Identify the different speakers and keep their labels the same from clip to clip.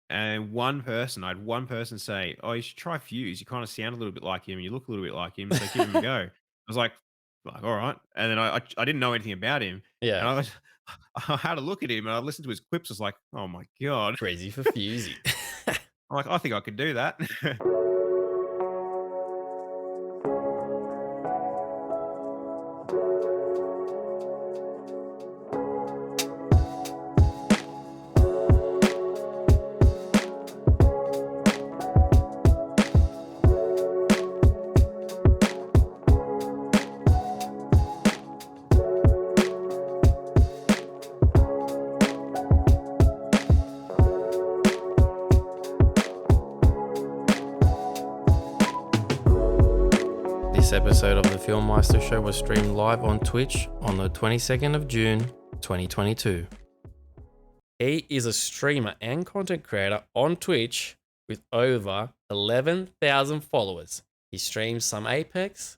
Speaker 1: And I had one person say, "Oh, you should try Fuse. You kind of sound a little bit like him, and you look a little bit like him, so give him a go." I was like, "All right." And then I didn't know anything about him, and
Speaker 2: Yeah.
Speaker 1: I had a look at him, and I listened to his clips. I was like, "Oh my god!"
Speaker 2: Crazy for Fusey.
Speaker 1: I'm like, "I think I could do that."
Speaker 2: This episode of the PHILMYSTER Show was streamed live on Twitch on the 22nd of June, 2022. He is a streamer and content creator on Twitch with over 11,000 followers. He streams some Apex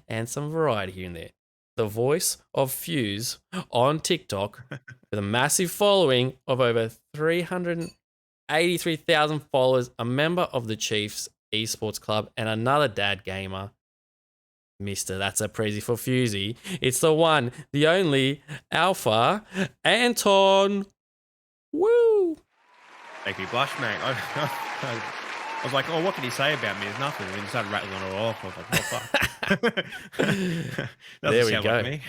Speaker 2: and some variety here and there. The voice of Fuse on TikTok with a massive following of over 383,000 followers, a member of the Chiefs Esports Club, and another dad gamer. Mister, that's a prezi for Fusey. It's the one, the only Alpha Anton. Woo!
Speaker 1: Make me blush, mate. I was like, "Oh, what can he say about me? There's nothing." And then he started rattling it all off. I was like, "Oh, fuck." Doesn't
Speaker 2: There we
Speaker 1: sound like
Speaker 2: go.
Speaker 1: me.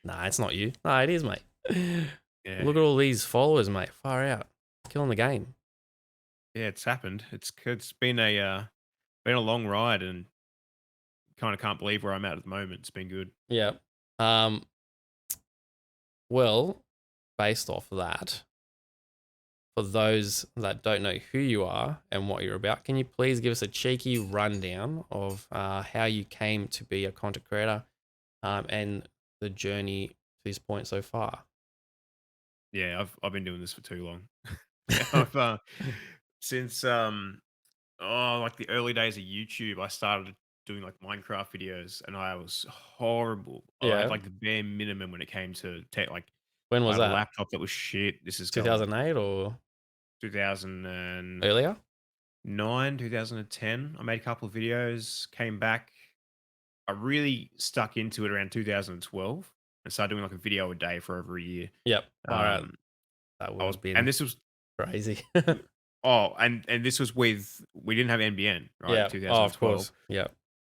Speaker 2: Nah, it's not you. Nah, it is, mate.
Speaker 1: Yeah.
Speaker 2: Look at all these followers, mate. Far out. Killing the game.
Speaker 1: Yeah, it's happened. It's been a long ride, and kinda can't believe where I'm at the moment. It's been good.
Speaker 2: Yeah. Um, well, based off of that, for those that don't know who you are and what you're about, can you please give us a cheeky rundown of how you came to be a content creator and the journey to this point so far?
Speaker 1: Yeah, I've been doing this for too long. I've, since, like the early days of YouTube, I started doing like Minecraft videos, and I was horrible. I had
Speaker 2: Yeah.
Speaker 1: like the bare minimum when it came to tech. Like,
Speaker 2: When
Speaker 1: I
Speaker 2: was
Speaker 1: had a
Speaker 2: that?
Speaker 1: laptop that was shit. This is going
Speaker 2: 2008 or
Speaker 1: 2009,
Speaker 2: earlier?
Speaker 1: 2010. I made a couple of videos, came back. I really stuck into it around 2012 and started doing like a video a day for over a year.
Speaker 2: Yep. All right.
Speaker 1: Um,
Speaker 2: That
Speaker 1: I
Speaker 2: would
Speaker 1: was,
Speaker 2: have
Speaker 1: and
Speaker 2: been
Speaker 1: this was
Speaker 2: crazy.
Speaker 1: and this was with we didn't have NBN, right, in
Speaker 2: Yeah. Oh, of
Speaker 1: 2012.
Speaker 2: course. Yeah.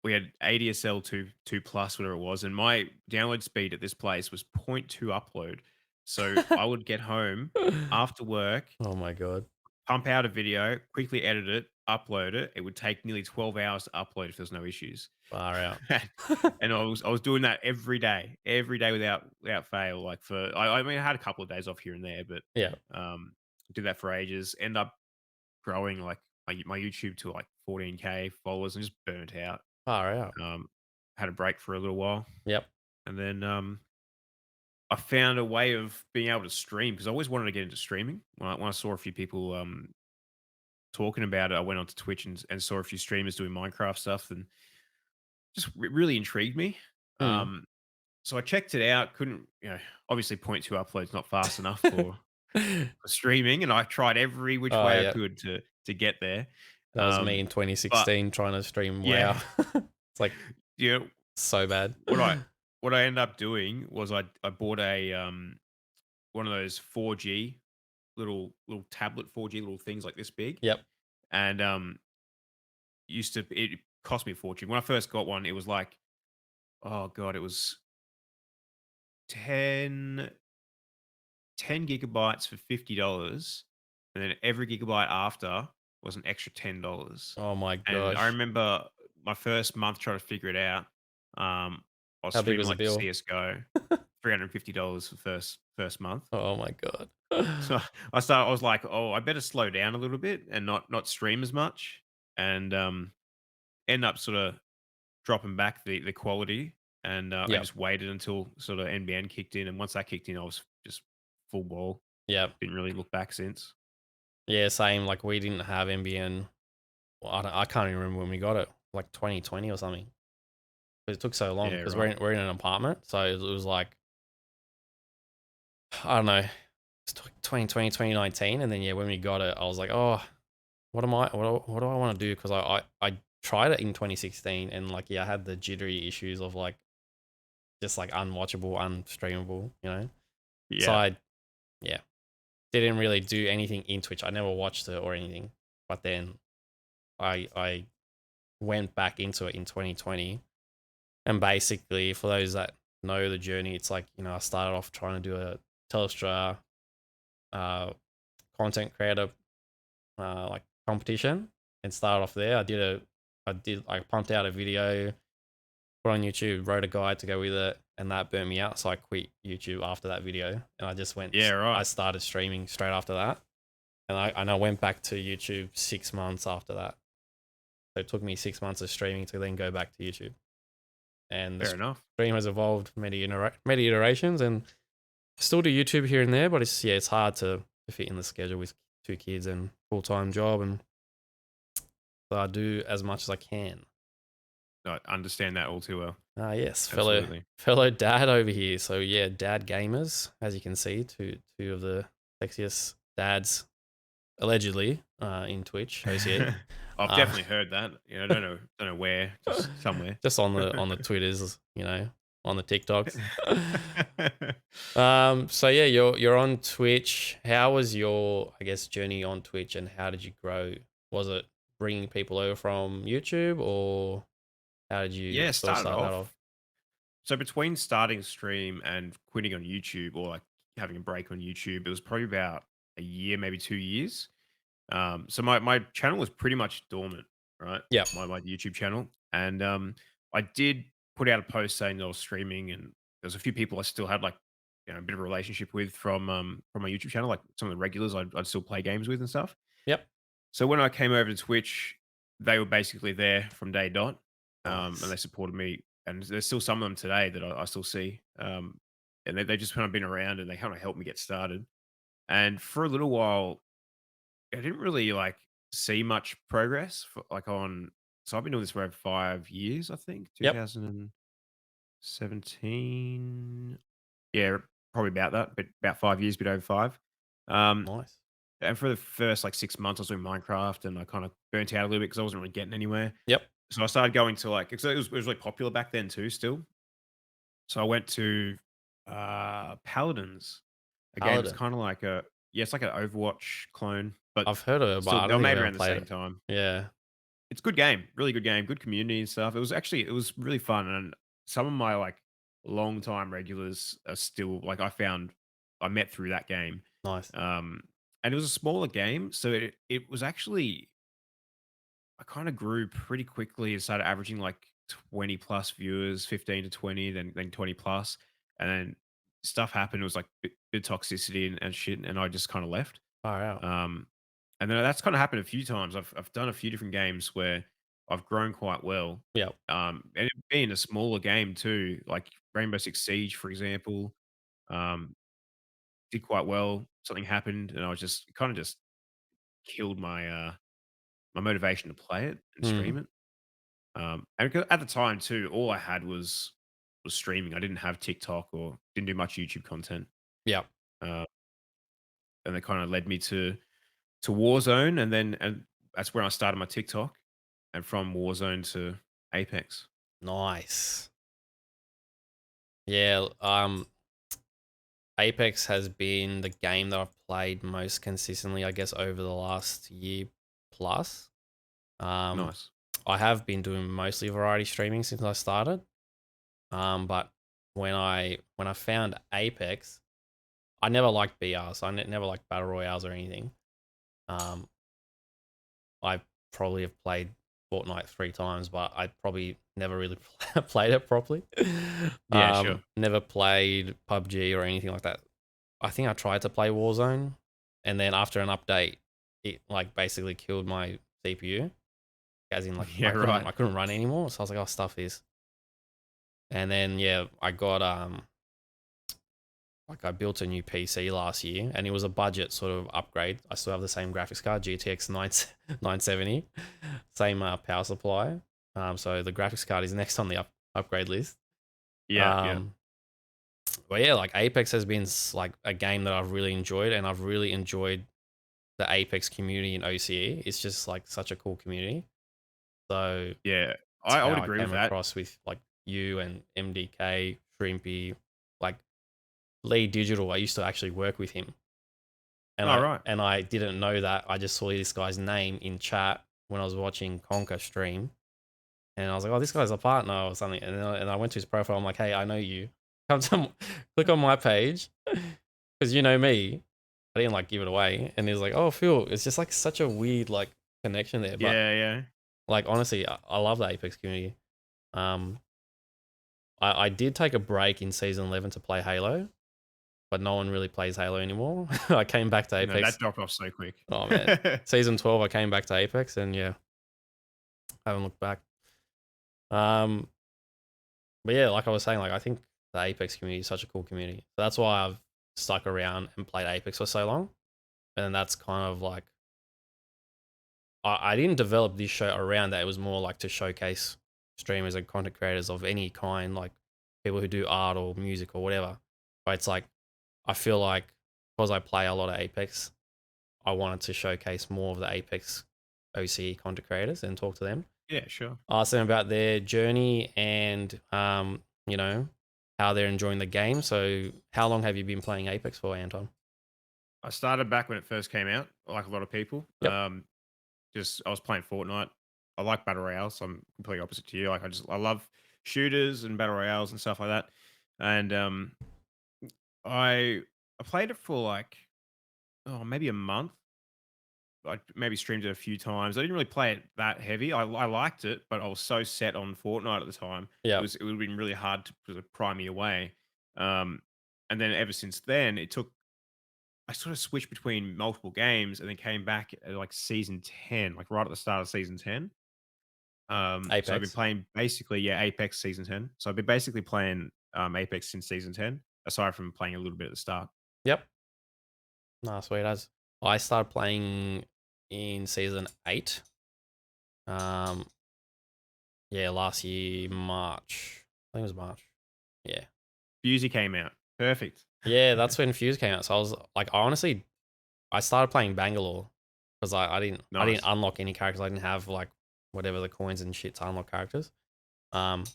Speaker 1: We had ADSL 2 plus, whatever it was, and my download speed at this place was point 0.2 upload. So I would get home after work,
Speaker 2: Oh my god.
Speaker 1: pump out a video, quickly edit it, upload it. It would take nearly 12 hours to upload if there's no issues.
Speaker 2: Far out.
Speaker 1: And I was doing that every day without fail. Like I mean I had a couple of days off here and there, but
Speaker 2: Yeah.
Speaker 1: um did that for ages. End up growing like my YouTube to like 14K followers and just burnt out.
Speaker 2: Far out.
Speaker 1: Um, had a break for a little while,
Speaker 2: Yep.
Speaker 1: and then I found a way of being able to stream because I always wanted to get into streaming. When I saw a few people talking about it, I went onto Twitch and saw a few streamers doing Minecraft stuff, and just really intrigued me.
Speaker 2: Mm.
Speaker 1: Um, so I checked it out. Couldn't obviously point to uploads not fast enough for streaming, and I tried every which
Speaker 2: Oh,
Speaker 1: way I
Speaker 2: yeah.
Speaker 1: could to get there.
Speaker 2: That was me in
Speaker 1: But
Speaker 2: 2016 trying to stream
Speaker 1: yeah,
Speaker 2: WoW. It's like
Speaker 1: you know
Speaker 2: so bad.
Speaker 1: what I ended up doing was I bought a one of those 4G little tablet 4G little things like this big,
Speaker 2: Yep.
Speaker 1: and used to it cost me a fortune. When I first got one, it was like, oh god, it was 10 10 gigabytes for $50, and then every gigabyte after was an extra $10.
Speaker 2: Oh my
Speaker 1: And I
Speaker 2: gosh.
Speaker 1: remember my first month trying to figure it out. I was
Speaker 2: How big
Speaker 1: streaming
Speaker 2: was the
Speaker 1: like
Speaker 2: bill?
Speaker 1: CS:GO, $350 for first month.
Speaker 2: Oh my god.
Speaker 1: So I was like, "Oh, I better slow down a little bit and not stream as much," and, end up sorta dropping back the quality, and, I
Speaker 2: Yep.
Speaker 1: just waited until sorta NBN kicked in, and once that kicked in, I was just full ball.
Speaker 2: Yep.
Speaker 1: Didn't really look back since.
Speaker 2: Yeah, same. Like we didn't have NBN. Well, I can't even remember when we got it. Like 2020 or something. It took so long
Speaker 1: Yeah,
Speaker 2: because
Speaker 1: right.
Speaker 2: we're in an apartment, so it was like I don't know. It's 2020, 2019, and then yeah, when we got it, I was like, oh. what do I want to do? Because I tried it in 2016 and like yeah, I had the jittery issues of like just like unwatchable, unstreamable, you know. So
Speaker 1: Yeah.
Speaker 2: I yeah didn't really do anything in Twitch. I never watched it or anything. But then I went back into it in 2020, and basically for those that know the journey, it's like I started off trying to do a Telstra uh, content creator like competition and started off there. I pumped out a video, put on YouTube, wrote a guide to go with it, and that burnt me out. So I quit YouTube after that video, and
Speaker 1: Yeah,
Speaker 2: I
Speaker 1: right.
Speaker 2: started streaming straight after that, and I went back to YouTube 6 months after that. So it took me 6 months of streaming to then go back to YouTube, and the
Speaker 1: Fair enough.
Speaker 2: stream has evolved many iterations, and I still do YouTube here and there, but it's hard to fit in the schedule with 2 kids and full-time job, and so I do as much as I can.
Speaker 1: I understand that all too well.
Speaker 2: Ah, yes,
Speaker 1: Absolutely.
Speaker 2: fellow dad over here. So yeah, dad gamers, as you can see, two of the sexiest dads allegedly in Twitch OCE.
Speaker 1: I've
Speaker 2: Uh,
Speaker 1: definitely heard that. Don't know where, just somewhere.
Speaker 2: just on the Twitters, on the TikToks. So yeah, you're on Twitch. How was your, I guess, journey on Twitch, and how did you grow? Was it bringing people over from YouTube, or how did you
Speaker 1: Yeah,
Speaker 2: sort of
Speaker 1: started
Speaker 2: start that off?
Speaker 1: off. So between starting stream and quitting on YouTube, or like having a break on YouTube, it was probably about a year, maybe 2 years. So my channel was pretty much dormant, right?
Speaker 2: Yep,
Speaker 1: My YouTube channel, and I did put out a post saying that I was streaming, and there's a few people I still had like a bit of a relationship with from my YouTube channel, like some of the regulars I'd still play games with and stuff.
Speaker 2: yep,
Speaker 1: So when I came over to Twitch, they were basically there from day dot, and they
Speaker 2: nice.
Speaker 1: supported me. And there's still some of them today that I still see, and they just kind of been around and they kind of helped me get started. And for a little while, I didn't really like see much progress for like on. So I've been doing this for over 5 years, I think,
Speaker 2: Yep,
Speaker 1: 2017. Yeah, probably about that, but about 5 years, bit over five. Um,
Speaker 2: nice.
Speaker 1: and for the first like 6 months, I was doing Minecraft, and I kind of burnt out a little bit because I wasn't really getting anywhere.
Speaker 2: Yep,
Speaker 1: So I started going to like, because it was really popular back then too, still. So I went to Paladins. Again, it's
Speaker 2: Paladin.
Speaker 1: kind of like yeah, it's like an Overwatch clone, but
Speaker 2: I've heard of it, but
Speaker 1: still
Speaker 2: I
Speaker 1: they were
Speaker 2: don't think
Speaker 1: made
Speaker 2: I've ever
Speaker 1: around the
Speaker 2: played
Speaker 1: same
Speaker 2: it.
Speaker 1: time.
Speaker 2: Yeah,
Speaker 1: It's a good game, really good game, good community and stuff. It was really fun, and some of my like long time regulars are still like I met through that game.
Speaker 2: nice.
Speaker 1: Um, and it was a smaller game, so it was actually I kind of grew pretty quickly and started averaging like 20 plus viewers, 15 to 20, then 20 plus. And then stuff happened. It was like bit toxicity and shit. And I just kind of left.
Speaker 2: Far out.
Speaker 1: Um, and then that's kind of happened a few times. I've done a few different games where I've grown quite well.
Speaker 2: Yep.
Speaker 1: And it being a smaller game too, like Rainbow Six Siege, for example, um, did quite well. Something happened, and I was just kind of just killed my motivation to play it and
Speaker 2: Mm.
Speaker 1: stream it. And at the time too, all I had was streaming. I didn't have TikTok or didn't do much YouTube content.
Speaker 2: Yep.
Speaker 1: Uh, and that kind of led me to Warzone, and that's where I started my TikTok, and from Warzone to Apex.
Speaker 2: Nice. Yeah. Apex has been the game that I've played most consistently, I guess, over the last year plus. Um,
Speaker 1: Nice.
Speaker 2: I have been doing mostly variety streaming since I started. But when I found Apex, I never liked BRs. Never liked battle royales or anything. Um, I probably have played Fortnite 3 times, but I probably never really played it properly.
Speaker 1: Yeah, sure.
Speaker 2: Never played PUBG or anything like that. I think I tried to play Warzone, and then after an update, it like basically killed my CPU. As in, like
Speaker 1: Yeah, right.
Speaker 2: I couldn't run anymore. So I was like, "Oh, stuff this." And then yeah, I got like I built a new PC last year, and it was a budget sort of upgrade. I still have the same graphics card, GTX 970, same power supply. So the graphics card is next on the upgrade list.
Speaker 1: Yeah, yeah.
Speaker 2: Um, but yeah, like Apex has been like a game that I've really enjoyed, and I've really enjoyed the Apex community in OCE. It's just like such a cool community. So
Speaker 1: Yeah,
Speaker 2: that's
Speaker 1: I would
Speaker 2: how I
Speaker 1: agree with
Speaker 2: came
Speaker 1: that.
Speaker 2: across with like you and MDK, Shrimpy, like Lee Digital. I used to actually work with him, and
Speaker 1: All
Speaker 2: I
Speaker 1: right.
Speaker 2: and I didn't know that. I just saw this guy's name in chat when I was watching Conker stream, and I was like, "Oh, this guy's a partner or something." And I went to his profile. I'm like, "Hey, I know you. Come to click on my page because you know me." I didn't like give it away, and he was like, "Oh, Phil." It's just like such a weird like connection there, but
Speaker 1: Yeah, yeah.
Speaker 2: like honestly, I love the Apex community. Um, I did take a break in season 11 to play Halo, but no one really plays Halo anymore. I came back to
Speaker 1: No, that
Speaker 2: Apex.
Speaker 1: dropped off so quick.
Speaker 2: Oh man, season 12, I came back to Apex, and yeah, haven't looked back. Um, but yeah, like I was saying, like I think the Apex community is such a cool community. So that's why I've stuck around and played Apex for so long. And that's kind of like I didn't develop this show around that. It was more like to showcase streamers and content creators of any kind, like people who do art or music or whatever. But it's like I feel like because I play a lot of Apex, I wanted to showcase more of the Apex OC content creators and talk to them.
Speaker 1: Yeah, sure.
Speaker 2: Ask them about their journey and you know, how they're enjoying the game. So how long have you been playing Apex for, Anton?
Speaker 1: I started back when it first came out, like a lot of people.
Speaker 2: Yep.
Speaker 1: Just I was playing Fortnite. I like battle royales. So I'm completely opposite to you. Like I love shooters and battle royales and stuff like that. And I I played it for like maybe a month. I maybe streamed it a few times. I didn't really play it that heavy. I liked it, but I was so set on Fortnite at the time.
Speaker 2: Yep.
Speaker 1: It would have been really hard to sort of pry me away. Um, and then ever since then, I sort of switched between multiple games and then came back at like season 10, like right at the start of season 10. So I've been
Speaker 2: Apex.
Speaker 1: playing basically, yeah, Apex season 10. So I've been basically playing Apex since season 10, aside from playing a little bit at the start.
Speaker 2: Yep. Nah, sweet as. I started playing in season 8. Um, yeah, last year, March. I think it was March. Yeah.
Speaker 1: Fusey came out. Perfect.
Speaker 2: Yeah, that's when Fuse came out. So I was like, honestly, I started playing Bangalore because I didn't
Speaker 1: Nice.
Speaker 2: unlock any characters. I didn't have like whatever the coins and shit to unlock characters. Um,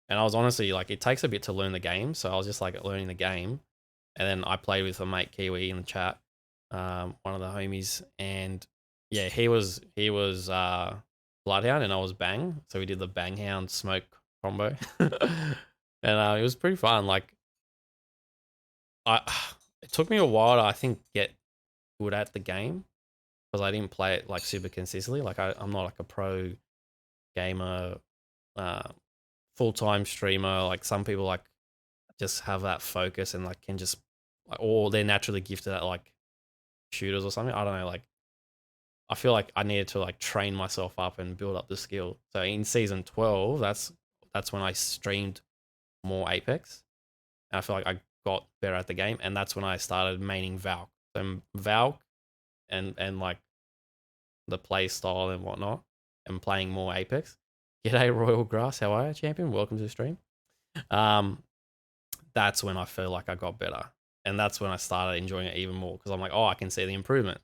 Speaker 2: and I was honestly like, it takes a bit to learn the game. So I was just like learning the game, and then I played with a mate Kiwi in the chat, one of the homies, and yeah, he was Bloodhound and I was Bang, so we did the Banghound smoke combo, and it was pretty fun. Like I, it took me a while to I think get good at the game because I didn't play it like super consistently. Like I'm not like a pro gamer, uh, full time streamer. Like some people like just have that focus and like can just like, or they're naturally gifted at like shooters or something. I don't know. Like I feel like I needed to like train myself up and build up the skill. So in season 12, that's when I streamed more Apex. And I feel like I got better at the game, and that's when I started maining Valk. So Valk and like the play style and whatnot, and playing more Apex. G'day Royal Grass, how are you, champion? Welcome to the stream. Um, that's when I feel like I got better, and that's when I started enjoying it even more because I'm like, oh, I can see the improvement.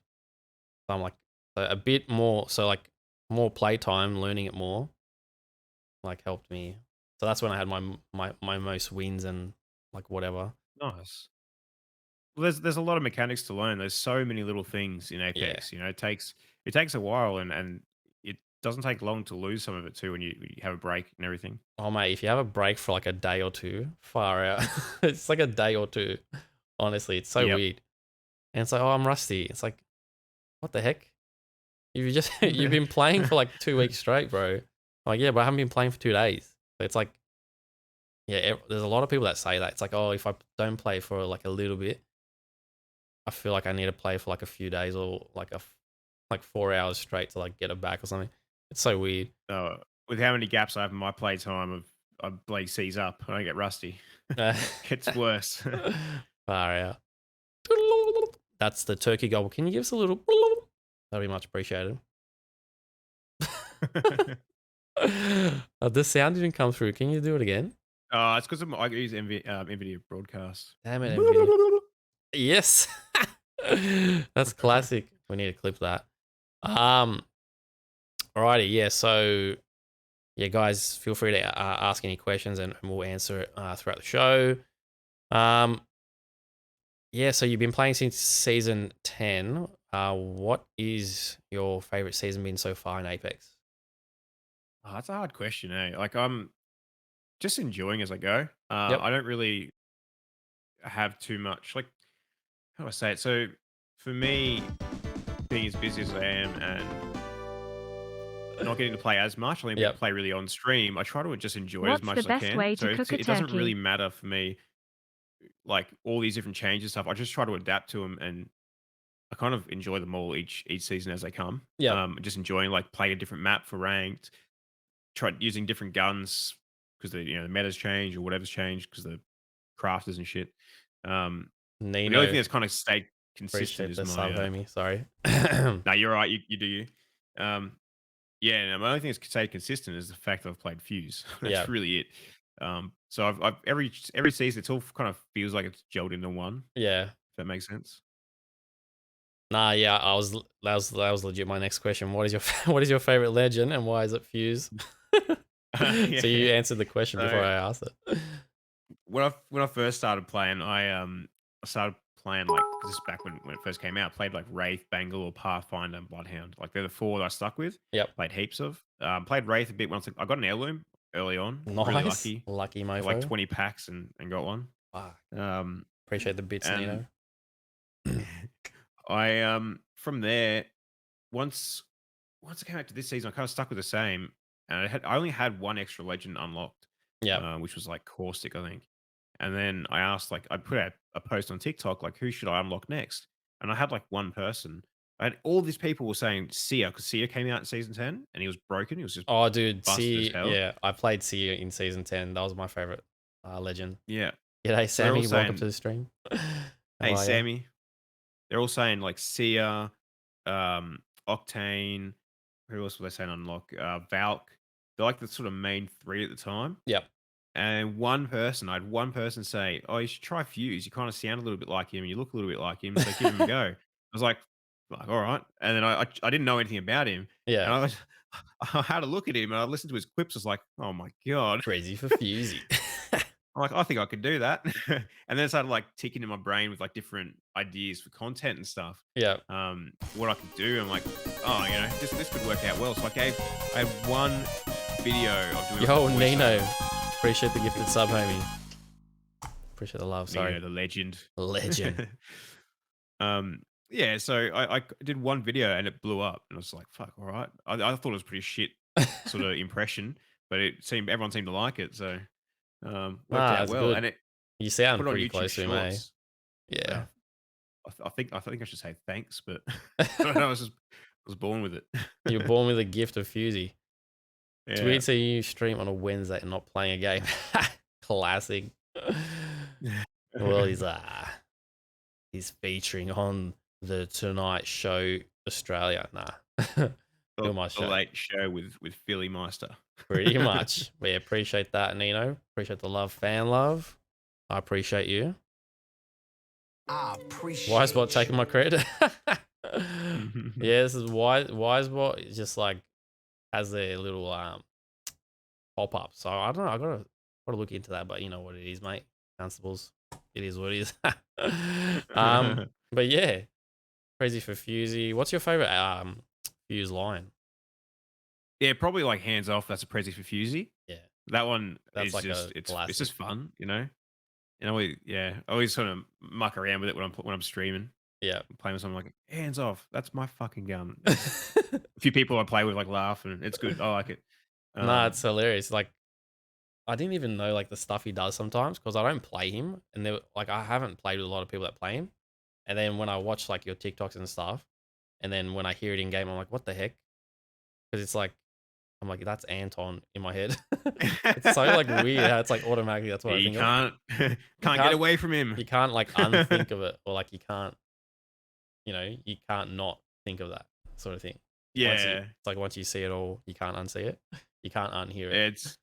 Speaker 2: So I'm like a bit more, so like more playtime, learning it more, like helped me. So that's when I had my most wins and like whatever.
Speaker 1: Nice. Well, there's a lot of mechanics to learn. There's so many little things in
Speaker 2: Yeah.
Speaker 1: Apex. It takes a while, and it doesn't take long to lose some of it too when you have a break and everything.
Speaker 2: Oh mate, if you have a break for like a day or two, far out. It's like a day or two. Honestly, it's so
Speaker 1: Yep.
Speaker 2: weird. And it's like, oh, I'm rusty. It's like, what the heck? You've just you've been playing for like 2 weeks straight, bro. I'm like, yeah, but I haven't been playing for 2 days. It's like, yeah, there's a lot of people that say that. It's like, oh, if I don't play for like a little bit, I feel like I need to play for like a few days or like like 4 hours straight to like get it back or something. It's so weird.
Speaker 1: With how many gaps I have in my playtime, I bloody seize up. I get rusty. Gets worse.
Speaker 2: Far out. That's the turkey gobble. Can you give us a little? That'd be much appreciated. The sound didn't come through. Can you do it again?
Speaker 1: It's because I use NVIDIA broadcast.
Speaker 2: Damn it, NVIDIA. Yes. That's classic. We need to clip that. Um, Alrighty, yeah. So yeah, guys, feel free to ask any questions and we'll answer it throughout the show. Um, yeah. So you've been playing since season 10. What is your favorite season been so far in Apex?
Speaker 1: Oh, that's a hard question, eh? Like I'm just enjoying as I go.
Speaker 2: Yep.
Speaker 1: I don't really have too much like how do I say it? So for me, being as busy as I am and not getting to play as much, I think we
Speaker 2: Yep.
Speaker 1: play really on stream. I try to just enjoy it as
Speaker 3: What's
Speaker 1: much
Speaker 3: the
Speaker 1: as I
Speaker 3: best
Speaker 1: can.
Speaker 3: way
Speaker 1: So
Speaker 3: to cook a
Speaker 1: it doesn't really
Speaker 3: turkey?
Speaker 1: matter for me, like all these different changes and stuff. I just try to adapt to them, and I kind of enjoy them all each season as they come.
Speaker 2: Yep.
Speaker 1: Just enjoying like playing a different map for ranked, try using different guns because the meta's changed or whatever's changed because the crafters and shit. But the only thing
Speaker 2: Nino,
Speaker 1: that's kind of stayed consistent
Speaker 2: appreciate
Speaker 1: is
Speaker 2: the
Speaker 1: my
Speaker 2: sub, homie. Sorry.
Speaker 1: no, you're right. You do you. Um, Yeah, no, my only thing that's stayed consistent is the fact that I've played Fuse. That's
Speaker 2: Yeah.
Speaker 1: really it. So I've every season it's all kind of feels like it's gelled into one.
Speaker 2: Yeah.
Speaker 1: If that makes sense.
Speaker 2: Nah, yeah, that was legit my next question. What is your what is your favorite legend and why is it Fuse? So
Speaker 1: Yeah.
Speaker 2: you answered the question before
Speaker 1: So
Speaker 2: I asked it.
Speaker 1: when I first started playing, I started playing like 'cause this is back when it first came out. Played like Wraith, Bangalore, Pathfinder, and Bloodhound. Like they're the four that I stuck with.
Speaker 2: Yep.
Speaker 1: Played heaps of. Played Wraith a bit once. I got an heirloom early on. Really
Speaker 2: Nice.
Speaker 1: lucky.
Speaker 2: Lucky
Speaker 1: Got like
Speaker 2: mofo.
Speaker 1: 20 packs and got one.
Speaker 2: Fuck.
Speaker 1: Um,
Speaker 2: Appreciate the bits,
Speaker 1: and
Speaker 2: Nino.
Speaker 1: from there, once once I came back to this season, I kind of stuck with the same, and I only had one extra legend unlocked,
Speaker 2: Yep.
Speaker 1: which was like Caustic, I think. And then I asked, like, I put out a post on TikTok, like, who should I unlock next? And I had like one person. I had all these people were saying Sia because Sia came out in season 10 and he was broken. He was just
Speaker 2: Oh, dude,
Speaker 1: busted as
Speaker 2: see,
Speaker 1: hell.
Speaker 2: yeah, I played See in season 10. That was my favorite legend.
Speaker 1: Yeah.
Speaker 2: G'day,
Speaker 1: So they're all
Speaker 2: Sammy. Welcome to
Speaker 1: saying,
Speaker 2: the stream. How
Speaker 1: hey,
Speaker 2: are ya?
Speaker 1: Sammy. They're all saying like Sia, Octane. Who else were they saying unlock? Valk. They're like the sort of main three at the time.
Speaker 2: Yep.
Speaker 1: And I had one person say, "Oh, you should try Fuse. You kind of sound a little bit like him, and you look a little bit like him, so give him a go." I was like, all right. And then I didn't know anything about him, and
Speaker 2: Yeah.
Speaker 1: I had a look at him, and I listened to his clips. I was like, oh my god.
Speaker 2: Crazy for Fusey.
Speaker 1: I'm like, I think I could do that. And then it started like ticking in my brain with like different ideas for content and stuff.
Speaker 2: Yeah.
Speaker 1: What I could do. I'm like, oh, this could work out well. So I had one video of doing like
Speaker 2: Yo,
Speaker 1: a
Speaker 2: Nino.
Speaker 1: voiceover.
Speaker 2: Appreciate the gifted sub, homie. Appreciate the love. Sorry.
Speaker 1: The legend.
Speaker 2: Legend.
Speaker 1: Yeah, so I did one video and it blew up, and I was like, "Fuck, all right." I thought it was pretty shit sort of impression, but everyone seemed to like it, so worked
Speaker 2: Ah,
Speaker 1: out
Speaker 2: it's
Speaker 1: well.
Speaker 2: good.
Speaker 1: And
Speaker 2: You
Speaker 1: I
Speaker 2: sound
Speaker 1: put it on
Speaker 2: pretty
Speaker 1: YouTube
Speaker 2: close to him, eh?
Speaker 1: Shorts.
Speaker 2: Yeah.
Speaker 1: Uh, I think I should say thanks, but I don't know. I was born with it.
Speaker 2: You're born with a gift of Fusey. It's
Speaker 1: Yeah.
Speaker 2: weird seeing you stream on a Wednesday and not playing a game. Classic. Well, he's featuring on the Tonight Show Australia. Nah.
Speaker 1: the,
Speaker 2: Film my
Speaker 1: the
Speaker 2: show.
Speaker 1: late show with Philly Meister.
Speaker 2: Pretty much. We appreciate that, Nino. Appreciate the love, fan love. I appreciate you.
Speaker 4: I appreciate
Speaker 2: Wisebot
Speaker 4: you.
Speaker 2: taking my credit. Yeah, this is Wisebot is just like has a little pop up. So I don't know. I gotta look into that, but you know what it is, mate. Constables. It is what it is. But yeah, crazy for Fusey. What's your favorite Fuse line?
Speaker 1: Yeah, probably like hands off. That's a Prezi for Fusey.
Speaker 2: Yeah,
Speaker 1: That one
Speaker 2: that's
Speaker 1: is
Speaker 2: like
Speaker 1: just
Speaker 2: a
Speaker 1: it's just
Speaker 2: classic.
Speaker 1: fun, you know. I always sort of muck around with it when I'm streaming,
Speaker 2: Yeah.
Speaker 1: playing with someone like hands off. That's my fucking gun. And a few people I play with like laugh, and it's good. I like it.
Speaker 2: Nah, it's
Speaker 1: Um,
Speaker 2: hilarious. Like I didn't even know like the stuff he does sometimes because I don't play him, and like I haven't played with a lot of people that play him. And then when I watch like your TikToks and stuff, and then when I hear it in game, I'm like, what the heck? Because it's like I'm like that's Anton in my head. It's so like weird how it's like automatically that's what I
Speaker 1: you
Speaker 2: think of.
Speaker 1: can't
Speaker 2: You
Speaker 1: can't get away from him.
Speaker 2: you can't like unthink of it, or like you can't not think of that sort of thing.
Speaker 1: Yeah,
Speaker 2: It's like once you see it all, you can't unsee it. You can't unhear it.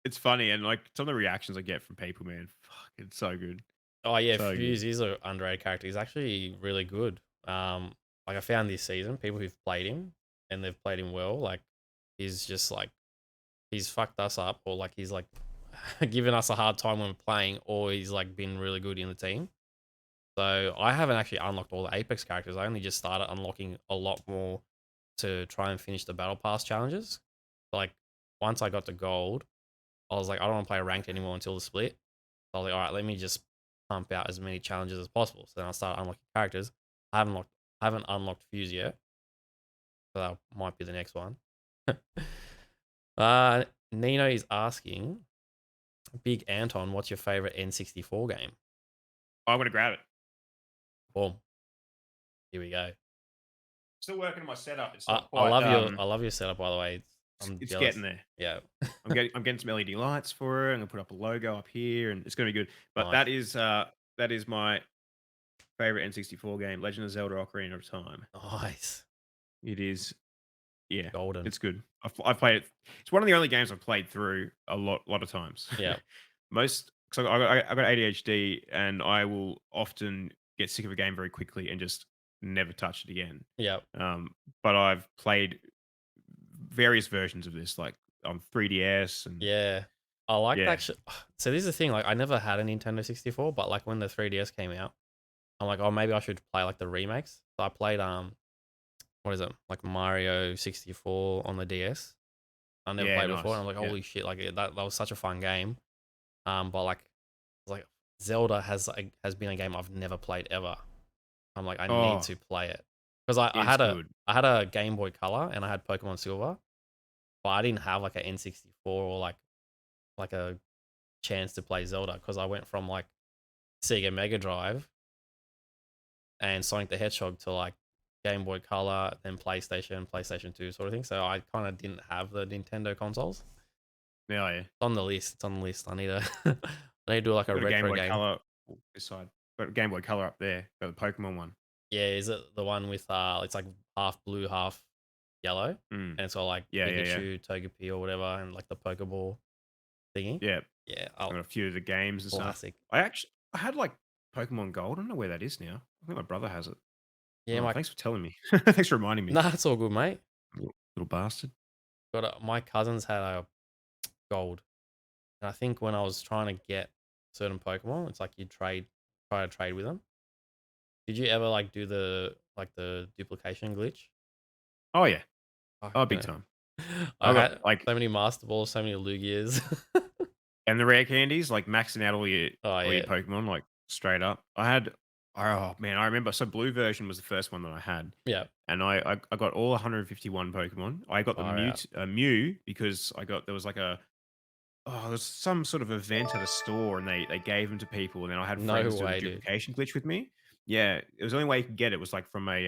Speaker 1: it's funny, and like some of the reactions I get from people, man, fuck, it's so good,
Speaker 2: Oh yeah,
Speaker 1: so good.
Speaker 2: Fuse is an underrated character. He's actually really good. like I found this season, people who've played him and they've played him well, like he's just like he's fucked us up or like he's like giving us a hard time when we're playing, or he's like been really good in the team. So I haven't actually unlocked all the Apex characters. I only just started unlocking a lot more to try and finish the battle pass challenges. Like once I got to gold, I was like, I don't want to play ranked anymore until the split. So I was like, all right, let me just pump out as many challenges as possible. So then I started unlocking characters. I haven't unlocked Fuse yet. So that might be the next one. uh Nino is asking, Big Anton, what's your favorite N64 game?
Speaker 1: I'm gonna grab it.
Speaker 2: Boom. Here we go.
Speaker 1: Still working on my setup. It's
Speaker 2: I,
Speaker 1: not
Speaker 2: I
Speaker 1: quite.
Speaker 2: love your I love your setup, by the way. I'm
Speaker 1: It's
Speaker 2: jealous.
Speaker 1: getting there.
Speaker 2: Yeah.
Speaker 1: I'm getting some LED lights for it. I'm gonna put up a logo up here, and it's gonna be good. But
Speaker 2: Nice.
Speaker 1: that is my favorite N64 game, Legend of Zelda: Ocarina of Time.
Speaker 2: Nice.
Speaker 1: It is, yeah,
Speaker 2: Golden.
Speaker 1: it's good. I've played it. It's one of the only games I've played through a lot of times.
Speaker 2: Yeah.
Speaker 1: Most because I got ADHD, and I will often get sick of a game very quickly and just never touch it again.
Speaker 2: Yeah.
Speaker 1: But I've played various versions of this, like on 3DS, and
Speaker 2: Yeah. I like
Speaker 1: yeah,
Speaker 2: that shit. So this is the thing, like I never had a Nintendo 64, but like when the 3DS came out, I'm like, oh maybe I should play like the remakes. So I played what is it? Like Mario 64 on the DS. I never
Speaker 1: yeah,
Speaker 2: played before, and
Speaker 1: nice,
Speaker 2: I'm like,
Speaker 1: yeah.
Speaker 2: holy shit, like that was such a fun game. But like I was like Zelda has been a game I've never played ever. I'm like, I need
Speaker 1: Oh,
Speaker 2: to play it. Because
Speaker 1: it's good.
Speaker 2: I had a Game Boy Color and I had Pokemon Silver, but I didn't have like an N64 or like a chance to play Zelda because I went from like Sega Mega Drive and Sonic the Hedgehog to like Game Boy Color, then PlayStation, PlayStation 2 sort of thing. So I kind of didn't have the Nintendo consoles.
Speaker 1: Yeah, yeah.
Speaker 2: It's on the list. It's on the list. I need to I need to do like a
Speaker 1: Got a Game
Speaker 2: retro
Speaker 1: Boy
Speaker 2: game.
Speaker 1: Color this side. Got a Game Boy Color up there. Got the Pokemon one.
Speaker 2: Yeah, is it the one with it's like half blue, half yellow?
Speaker 1: Mm.
Speaker 2: And it's got like
Speaker 1: Yeah, yeah, yeah,
Speaker 2: Pikachu, Togepi or whatever, and like the Pokeball thingy.
Speaker 1: yeah.
Speaker 2: Yeah,
Speaker 1: I
Speaker 2: oh,
Speaker 1: got a few of the games and stuff.
Speaker 2: classic.
Speaker 1: I had like Pokemon Gold. I don't know where that is now. I think my brother has it.
Speaker 2: Yeah,
Speaker 1: Oh,
Speaker 2: my
Speaker 1: thanks for telling me. Thanks for reminding me.
Speaker 2: nah, it's all good, mate.
Speaker 1: Little bastard.
Speaker 2: My cousins had a gold, and I think when I was trying to get certain Pokemon, it's like you try to trade with them. Did you ever like do the duplication glitch?
Speaker 1: Oh yeah.
Speaker 2: Fuck
Speaker 1: Oh, big
Speaker 2: no.
Speaker 1: time.
Speaker 2: I
Speaker 1: I got
Speaker 2: had
Speaker 1: like
Speaker 2: so many Master Balls, so many Lugias.
Speaker 1: and the rare candies, like maxing out
Speaker 2: Oh
Speaker 1: all your
Speaker 2: yeah,
Speaker 1: Pokemon, like straight up. I had oh man, I remember. So blue version was the first one that I had,
Speaker 2: yeah,
Speaker 1: and I got all 151 Pokemon. I got the
Speaker 2: far out.
Speaker 1: Mew because I got there was like a there was some sort of event at a store, and they gave them to people, and then I had
Speaker 2: No
Speaker 1: friends do the
Speaker 2: way, dude.
Speaker 1: duplication glitch with me. Yeah, it was the only way you could get it was like from a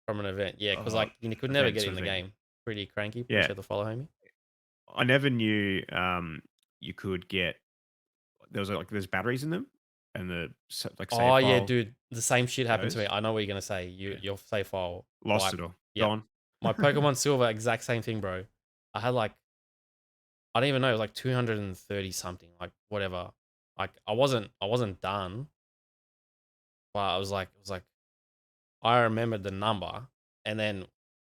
Speaker 2: From an event, yeah, because
Speaker 1: uh,
Speaker 2: like you could never
Speaker 1: event
Speaker 2: get it
Speaker 1: sort
Speaker 2: in
Speaker 1: of
Speaker 2: the
Speaker 1: thing.
Speaker 2: game. Pretty cranky. Pretty
Speaker 1: Yeah,
Speaker 2: sure to follow homie.
Speaker 1: I never knew you could get there was like there's batteries in them, and like save
Speaker 2: Oh yeah,
Speaker 1: file
Speaker 2: dude. The same shit happened to me.
Speaker 1: goes.
Speaker 2: I know what you're gonna say.
Speaker 1: Yeah.
Speaker 2: Your save file
Speaker 1: Lost
Speaker 2: wiped.
Speaker 1: it all.
Speaker 2: Yep.
Speaker 1: Gone.
Speaker 2: My Pokemon Silver, exact same thing, bro. I had like I don't even know, it was like 230 something, like whatever. Like I wasn't done, but I was like I remembered the number, and then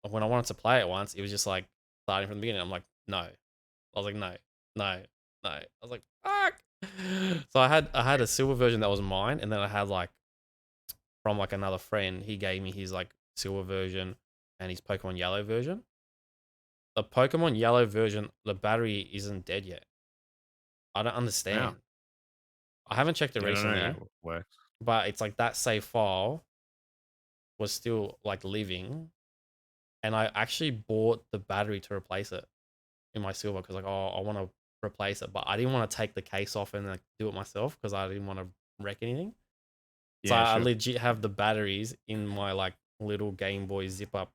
Speaker 2: when I wanted to play it once, it was just like starting from the beginning. I'm like, no. I was like, no, no, no. I was like, fuck. So I had a silver version that was mine, and then I had like from like another friend, he gave me his like silver version and his Pokemon Yellow version. The Pokemon Yellow version, the battery isn't dead yet. I don't
Speaker 1: Wow.
Speaker 2: understand. I haven't checked it
Speaker 1: Yeah, I don't know how
Speaker 2: recently,
Speaker 1: it works.
Speaker 2: but it's like that save file was still like living, and I actually bought the battery to replace it in my silver because like, oh, I want to replace it, but I didn't want to take the case off and like do it myself because I didn't want to wreck anything. So
Speaker 1: Yeah,
Speaker 2: I
Speaker 1: sure.
Speaker 2: legit have the batteries in my like little Game Boy zip up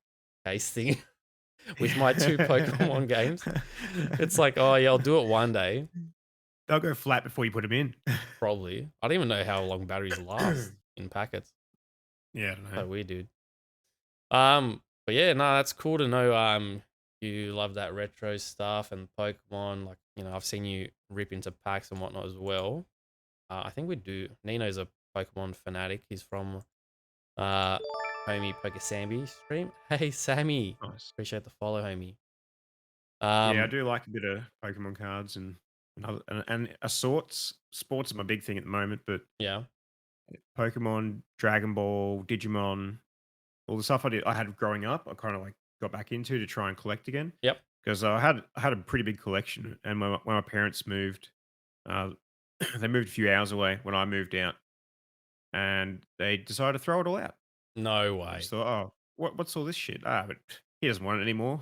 Speaker 2: case thing with my two Pokemon games. It's like, oh yeah, I'll do it one day,
Speaker 1: They'll go flat before you put them in.
Speaker 2: probably. I don't even know how long batteries last in packets.
Speaker 1: Yeah, I don't know.
Speaker 2: So weird, dude. But yeah, no, that's cool to know. You love that retro stuff and Pokemon. Like, I've seen you rip into packs and whatnot as well. I think we do. Nino's a Pokemon fanatic. He's from homie Pokesambi stream. Hey, Sammy.
Speaker 1: Nice.
Speaker 2: Appreciate the follow, homie.
Speaker 1: Yeah, I
Speaker 2: Um,
Speaker 1: do like a bit of Pokemon cards and assorts. Sports is my big thing at the moment, but
Speaker 2: yeah.
Speaker 1: Pokemon, Dragon Ball, Digimon, all the stuff I had growing up, I kind of like got back into to try and collect again
Speaker 2: Yep.
Speaker 1: because I had a pretty big collection, and when my parents moved, uh, they moved a few hours away when I moved out, and they decided to throw it all out.
Speaker 2: No
Speaker 1: I just
Speaker 2: way.
Speaker 1: thought, oh, what's all this shit? Ah, but he doesn't want it anymore.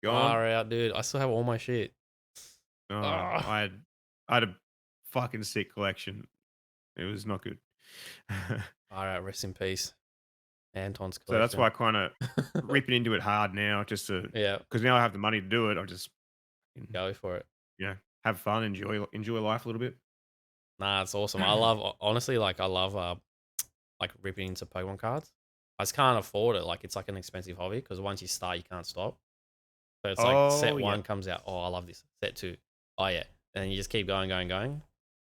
Speaker 1: Gone.
Speaker 2: Far out, dude. I still have all my shit.
Speaker 1: Oh,
Speaker 2: Ah.
Speaker 1: I had a fucking sick collection. It was not good.
Speaker 2: Far out. Rest in peace. Anton's
Speaker 1: So that's
Speaker 2: collection.
Speaker 1: why I kind of ripping into it hard now, just to
Speaker 2: Yeah.
Speaker 1: because now I have the money to do it. I just fucking,
Speaker 2: Go for it.
Speaker 1: have fun, enjoy life a little bit.
Speaker 2: Nah, it's awesome. I love honestly, like I love like ripping into Pokemon cards. I just can't afford it. Like it's like an expensive hobby because once you start, you can't stop. So it's like
Speaker 1: Oh
Speaker 2: set
Speaker 1: yeah,
Speaker 2: one comes out. Oh, I love this. Set two. Oh yeah. And then you just keep going, going, going.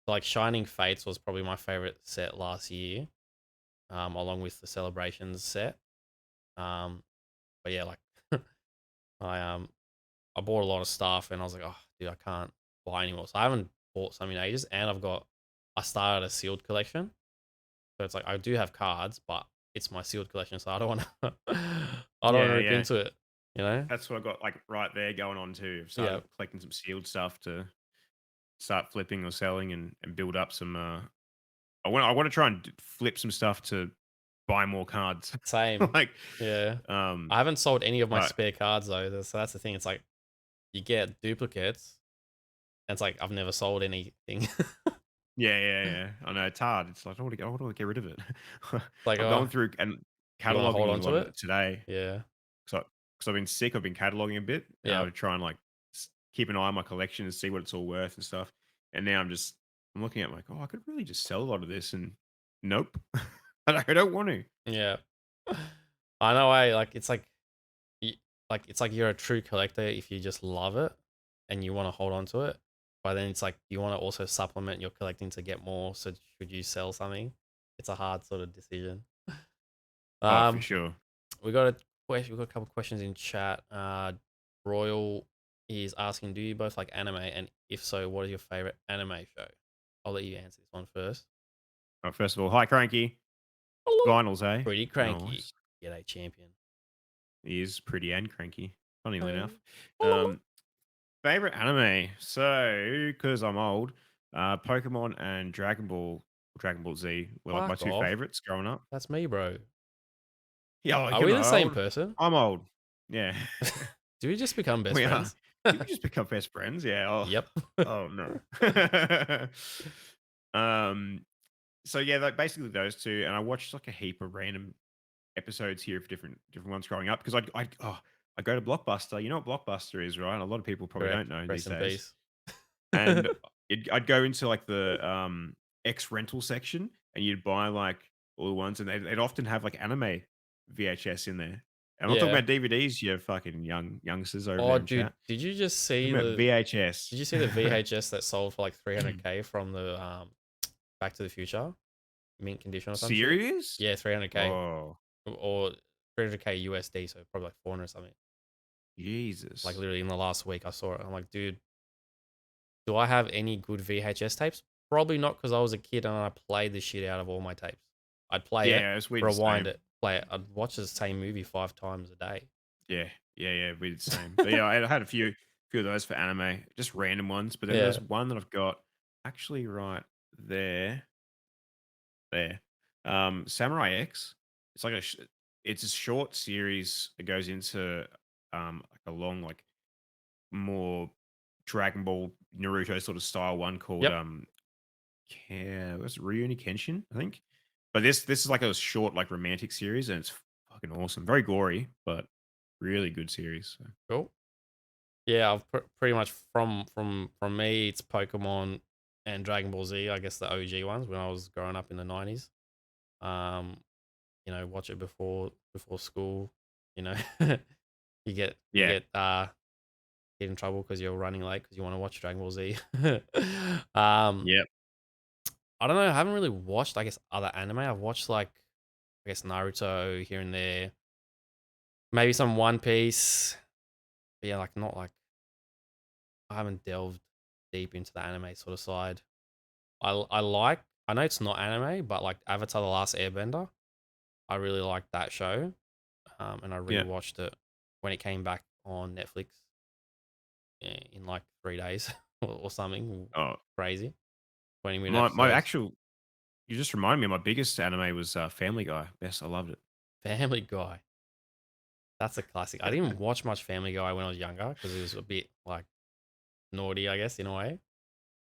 Speaker 2: So, like Shining Fates was probably my favorite set last year, along with the Celebrations set. Um, but yeah, like I I bought a lot of stuff and I was like, oh dude, I can't buy anymore. So I haven't bought some in ages, and I started a sealed collection. So it's like I do have cards, but it's my sealed collection, so I don't want to I don't want to
Speaker 1: yeah,
Speaker 2: rip
Speaker 1: yeah.
Speaker 2: into it, you know?
Speaker 1: That's what I got like right there going on too. I've
Speaker 2: Yeah,
Speaker 1: started collecting some sealed stuff to start flipping or selling and build up some. I want to try and flip some stuff to buy more cards.
Speaker 2: same.
Speaker 1: like,
Speaker 2: Yeah.
Speaker 1: um,
Speaker 2: I haven't sold any of my
Speaker 1: but
Speaker 2: spare cards though. So that's the thing. It's like you get duplicates, and it's like I've never sold anything.
Speaker 1: yeah, yeah, yeah. I know it's hard. It's like I want to get rid of it.
Speaker 2: Like,
Speaker 1: I'm
Speaker 2: oh,
Speaker 1: going through and
Speaker 2: you want to hold
Speaker 1: cataloging
Speaker 2: on
Speaker 1: a
Speaker 2: to
Speaker 1: lot of
Speaker 2: it?
Speaker 1: it today.
Speaker 2: Yeah.
Speaker 1: So I've been sick. I've been cataloging a bit
Speaker 2: Yeah.
Speaker 1: to try and like keep an eye on my collection and see what it's all worth and stuff. And now I'm looking at like, oh, I could really just sell a lot of this, and nope, I don't want to.
Speaker 2: Yeah. I know. I like. It's like, y- like it's like you're a true collector if you just love it and you want to hold on to it. But then it's like you want to also supplement your collecting to get more. So should you sell something? It's a hard sort of decision.
Speaker 1: Oh, for
Speaker 2: Um,
Speaker 1: sure.
Speaker 2: we got a question. We got a couple questions in chat. Royal is asking, do you both like anime? And if so, what is your favorite anime show? I'll let you answer this one first.
Speaker 1: First of all, hi, Cranky.
Speaker 2: Hello.
Speaker 1: Vinyls, eh?
Speaker 2: Pretty cranky.
Speaker 1: Nice.
Speaker 2: G'day, champion.
Speaker 1: He is pretty and cranky, funnily
Speaker 2: Hey.
Speaker 1: enough.
Speaker 2: Hello.
Speaker 1: Favorite anime? So, because I'm old, Pokemon and Dragon Ball Z were like my
Speaker 2: Fuck
Speaker 1: two
Speaker 2: off.
Speaker 1: favorites growing up.
Speaker 2: That's me, bro.
Speaker 1: Yeah,
Speaker 2: Are
Speaker 1: you're
Speaker 2: we the
Speaker 1: not
Speaker 2: same
Speaker 1: old.
Speaker 2: person?
Speaker 1: I'm old. Yeah.
Speaker 2: Do we just become best
Speaker 1: We are.
Speaker 2: friends?
Speaker 1: Did we just become best friends? Yeah.
Speaker 2: Yep.
Speaker 1: Oh no. um. So yeah, like basically those two, and I watched like a heap of random episodes here of different ones growing up because I go to Blockbuster. You know what Blockbuster is, right? A lot of people probably don't
Speaker 2: Correct.
Speaker 1: know these
Speaker 2: Rest in
Speaker 1: days.
Speaker 2: peace.
Speaker 1: And I'd go into like the X rental section, and you'd buy like all the ones, and they'd often have like anime VHS in there. And I'm not talking
Speaker 2: Yeah.
Speaker 1: about DVDs, you fucking youngsters over
Speaker 2: Oh,
Speaker 1: there in
Speaker 2: dude,
Speaker 1: chat.
Speaker 2: did you just
Speaker 1: I'm
Speaker 2: see
Speaker 1: talking about
Speaker 2: the
Speaker 1: VHS.
Speaker 2: did you see the VHS that sold for like 300K from the Back to the Future mint condition or some shit?
Speaker 1: Serious?
Speaker 2: Yeah, 300K
Speaker 1: Oh,
Speaker 2: or 300K USD, so probably like 400 or something. Like
Speaker 1: Jesus.
Speaker 2: literally in the last week, I saw it. I'm like, dude, do I have any good VHS tapes? Probably not, because I was a kid and I played the shit out of all my tapes. I'd play it,
Speaker 1: Yeah, it's weird the
Speaker 2: rewind
Speaker 1: same.
Speaker 2: it, play it. I'd watch the same movie 5 times a day.
Speaker 1: Yeah, yeah, yeah, we're the same. But yeah, I had a few of those for anime, just random ones. But then
Speaker 2: Yeah,
Speaker 1: there's one that I've got actually right there, there. Samurai X. It's like it's a short series that goes into like a long, like more Dragon Ball Naruto sort of style one called
Speaker 2: yep.
Speaker 1: yeah, what's it, Rurouni Kenshin, I think. But this is like a short, like romantic series, and it's fucking awesome. Very gory, but really good series. So.
Speaker 2: Cool. Yeah, I've pretty much from me, it's Pokemon and Dragon Ball Z. I guess the OG ones when I was growing up in the 90s. Um, watch it before school. You know, you get you
Speaker 1: Yeah,
Speaker 2: get get in trouble because you're running late because you want to watch Dragon Ball Z. um,
Speaker 1: yep.
Speaker 2: I don't know. I haven't really watched, I guess, other anime. I've watched like I guess Naruto here and there. Maybe some One Piece. But yeah, like not like I haven't delved deep into the anime sort of side. I like I know it's not anime, but like Avatar: The Last Airbender, I really liked that show. And I
Speaker 1: Yeah.
Speaker 2: rewatched it when it came back on Netflix in like 3 days or something
Speaker 1: Oh,
Speaker 2: crazy. 20-minute
Speaker 1: my
Speaker 2: episodes.
Speaker 1: actual you just reminded me, my biggest anime was, Family Guy. Yes, I loved it.
Speaker 2: Family Guy. That's a classic. I didn't watch much Family Guy when I was younger because it was a bit like naughty, I guess, in a way.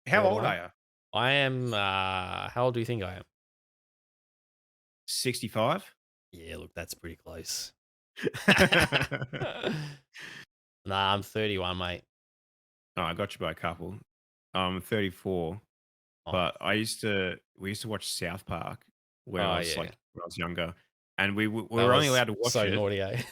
Speaker 1: How old are
Speaker 2: Borderline.
Speaker 1: you?
Speaker 2: I am how old do you think I am?
Speaker 1: 65?
Speaker 2: Yeah, look, that's pretty close. Nah, I'm 31, mate.
Speaker 1: Oh, I got you by a couple. I'm 34,
Speaker 2: Oh,
Speaker 1: but we used to watch South Park
Speaker 2: oh yeah.
Speaker 1: when I was younger, and we
Speaker 2: That
Speaker 1: were only
Speaker 2: was
Speaker 1: allowed to watch
Speaker 2: so
Speaker 1: it.
Speaker 2: naughty, eh?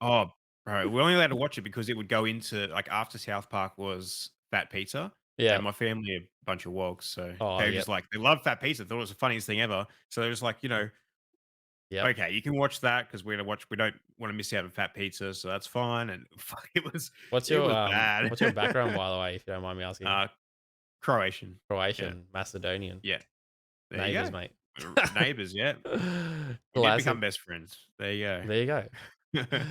Speaker 1: Oh, bro, we were only allowed to watch it because it would go into like, after South Park was Fat Pizza,
Speaker 2: Yeah.
Speaker 1: and my family are a bunch of wogs, so
Speaker 2: Oh,
Speaker 1: they were just
Speaker 2: yep.
Speaker 1: like they love Fat Pizza, thought it was the funniest thing ever, so they're just like,
Speaker 2: Yep.
Speaker 1: "Okay, you can watch that because we don't wanna miss out on Fat Pizza, so that's fine," and fuck, it was bad.
Speaker 2: What's your background, by the way, if you don't mind me asking?
Speaker 1: Uh, Croatian. Yeah,
Speaker 2: Croatian, Macedonian.
Speaker 1: yeah. There you
Speaker 2: Neighbors,
Speaker 1: go.
Speaker 2: mate.
Speaker 1: Neighbors, yeah. We did become
Speaker 2: Classic.
Speaker 1: best friends. There you
Speaker 2: There you go.
Speaker 1: go.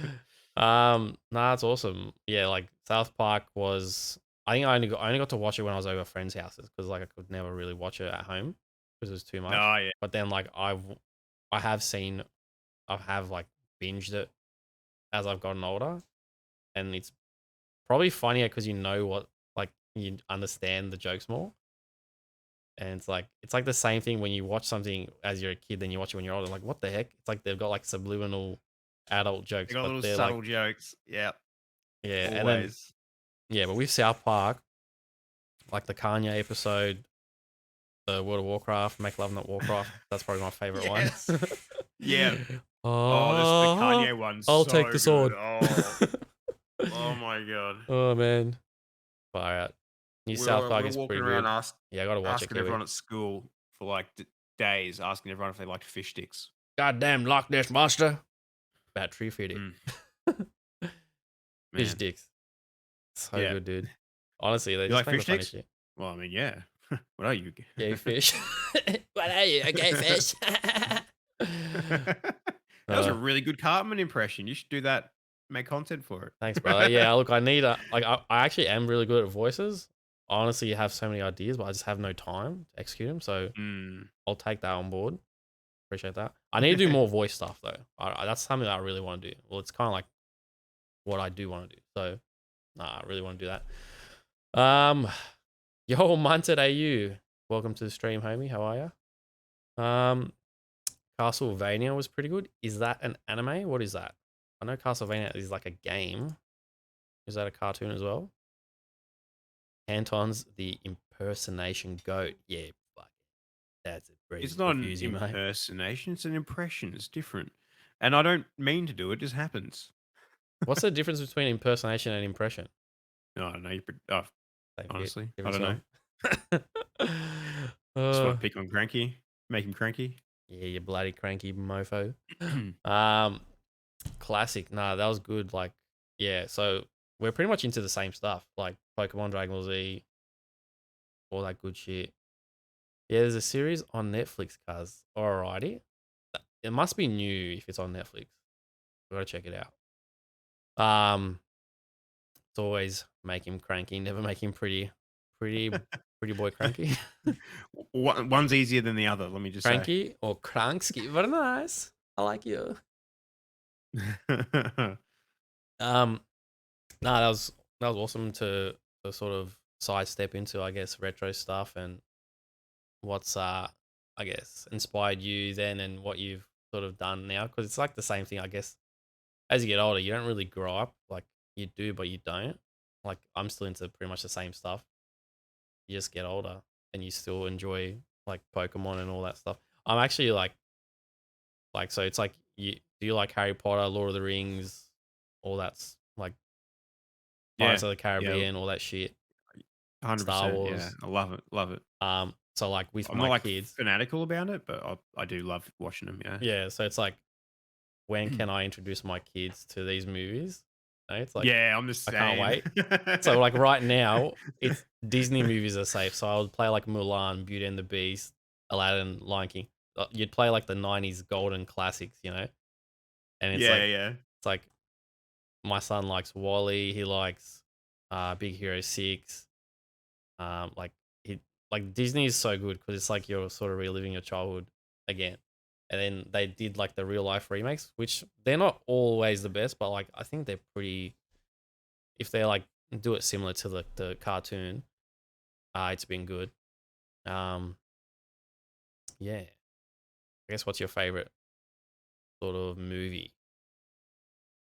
Speaker 2: Nah, that's awesome. Yeah, like South Park was. I think I only got to watch it when I was over friends' houses because like I could never really watch it at home because it was too much.
Speaker 1: Oh, yeah.
Speaker 2: But then like I have seen I have like binged it as I've gotten older, and it's probably funnier because you know what like you understand the jokes more. And it's like the same thing when you watch something as you're a kid, then you watch it when you're older. Like, what the heck? It's like they've got like subliminal adult
Speaker 1: They
Speaker 2: jokes,
Speaker 1: got
Speaker 2: but
Speaker 1: little
Speaker 2: they're like,
Speaker 1: subtle jokes. Yep,
Speaker 2: yeah. And then
Speaker 1: always.
Speaker 2: yeah, but with South Park, like the Kanye episode, the World of Warcraft, Make Love Not Warcraft. That's probably my favorite one.
Speaker 1: Yes. Yeah. Oh, this the
Speaker 2: Ah,
Speaker 1: Kanye one's
Speaker 2: I'll take the
Speaker 1: so good.
Speaker 2: sword.
Speaker 1: Oh my god.
Speaker 2: Oh man, fire out. New South Park
Speaker 1: We're
Speaker 2: is
Speaker 1: walking
Speaker 2: pretty
Speaker 1: around
Speaker 2: good. Yeah, I gotta watch it,
Speaker 1: asking everyone
Speaker 2: Kiwi.
Speaker 1: at school for, like, days, asking everyone if they liked fish sticks.
Speaker 2: Goddamn Loch Ness monster. Battery fitted.
Speaker 1: Mm,
Speaker 2: Fish
Speaker 1: man.
Speaker 2: dicks. So
Speaker 1: Yeah.
Speaker 2: good, dude. Honestly, they
Speaker 1: You
Speaker 2: just
Speaker 1: like
Speaker 2: make
Speaker 1: fish
Speaker 2: the funny
Speaker 1: sticks?
Speaker 2: shit.
Speaker 1: Well, I mean, yeah. What are you?
Speaker 2: Gay fish. What are you? A gay fish?
Speaker 1: That was a
Speaker 2: uh,
Speaker 1: really good Cartman impression. You should do that, make content for it.
Speaker 2: Thanks, brother. Yeah, look, I need a like. I actually am really good at voices. Honestly, you have so many ideas, but I just have no time to execute them. So
Speaker 1: Mm.
Speaker 2: I'll take that on board. Appreciate that. I need to do more voice stuff though. That's something that I really want to do. Well, it's kind of like what I do want to do. So, nah, I really want to do that. Yo, Munted AU. Welcome to the stream, homie. How are you? Castlevania was pretty good. Is that an anime? What is that? I know Castlevania is like a game. Is that a cartoon as well? Anton's the impersonation goat. Yeah, fuck. That's a
Speaker 1: It's
Speaker 2: breeze.
Speaker 1: not an
Speaker 2: Confuse you, mate.
Speaker 1: impersonation, it's an impression. It's different. And I don't mean to do it, just happens.
Speaker 2: What's the difference between impersonation and impression?
Speaker 1: No, I don't know. Oh,
Speaker 2: Same shit,
Speaker 1: honestly, I
Speaker 2: different
Speaker 1: don't know.
Speaker 2: song.
Speaker 1: Just
Speaker 2: uh,
Speaker 1: want to pick on Cranky, make him cranky.
Speaker 2: yeah, you bloody cranky mofo. Um, Classic. Nah, that was good. Like, yeah. So we're pretty much into the same stuff, like Pokemon, Dragon Ball Z, all that good shit. Yeah, there's a series on Netflix, cuz. Alrighty. It must be new if it's on Netflix. We gotta check it out. Um, it's always make him cranky, never make him pretty. Pretty boy cranky.
Speaker 1: One's easier than the other, let me just say.
Speaker 2: Cranky or cranksky. Very nice. I like you. Um, no, that was awesome to sort of sidestep into, I guess, retro stuff and what's I guess inspired you then and what you've sort of done now, because it's like the same thing, I guess. As you get older, you don't really grow up. Like you do, but you don't. Like I'm still into pretty much the same stuff. You just get older and you still enjoy like Pokemon and all that stuff. I'm actually like so it's like you do you like Harry Potter, Lord of the Rings, all that's like
Speaker 1: Yeah,
Speaker 2: Pirates of the
Speaker 1: yeah,
Speaker 2: Caribbean, all that shit. Star
Speaker 1: 100%, yeah,
Speaker 2: Wars.
Speaker 1: I love it, love it.
Speaker 2: So like with
Speaker 1: I'm not
Speaker 2: my
Speaker 1: like
Speaker 2: kids,
Speaker 1: fanatical about it, but I do love watching them. Yeah.
Speaker 2: yeah. So it's like, when can I introduce my kids to these movies? It's like
Speaker 1: Yeah, I'm the
Speaker 2: I can't
Speaker 1: same.
Speaker 2: wait. So like right now, it's Disney movies are safe. So I would play like Mulan, Beauty and the Beast, Aladdin, Lion King. You'd play like the '90s golden classics, and
Speaker 1: Yeah, yeah.
Speaker 2: it's like my son likes Wally. He likes Big Hero 6. Like he like Disney is so good because it's like you're sort of reliving your childhood again. And then they did like the real life remakes, which they're not always the best, but like I think they're pretty. If they like do it similar to the cartoon, it's been good. Um, yeah. I guess what's your favorite sort of movie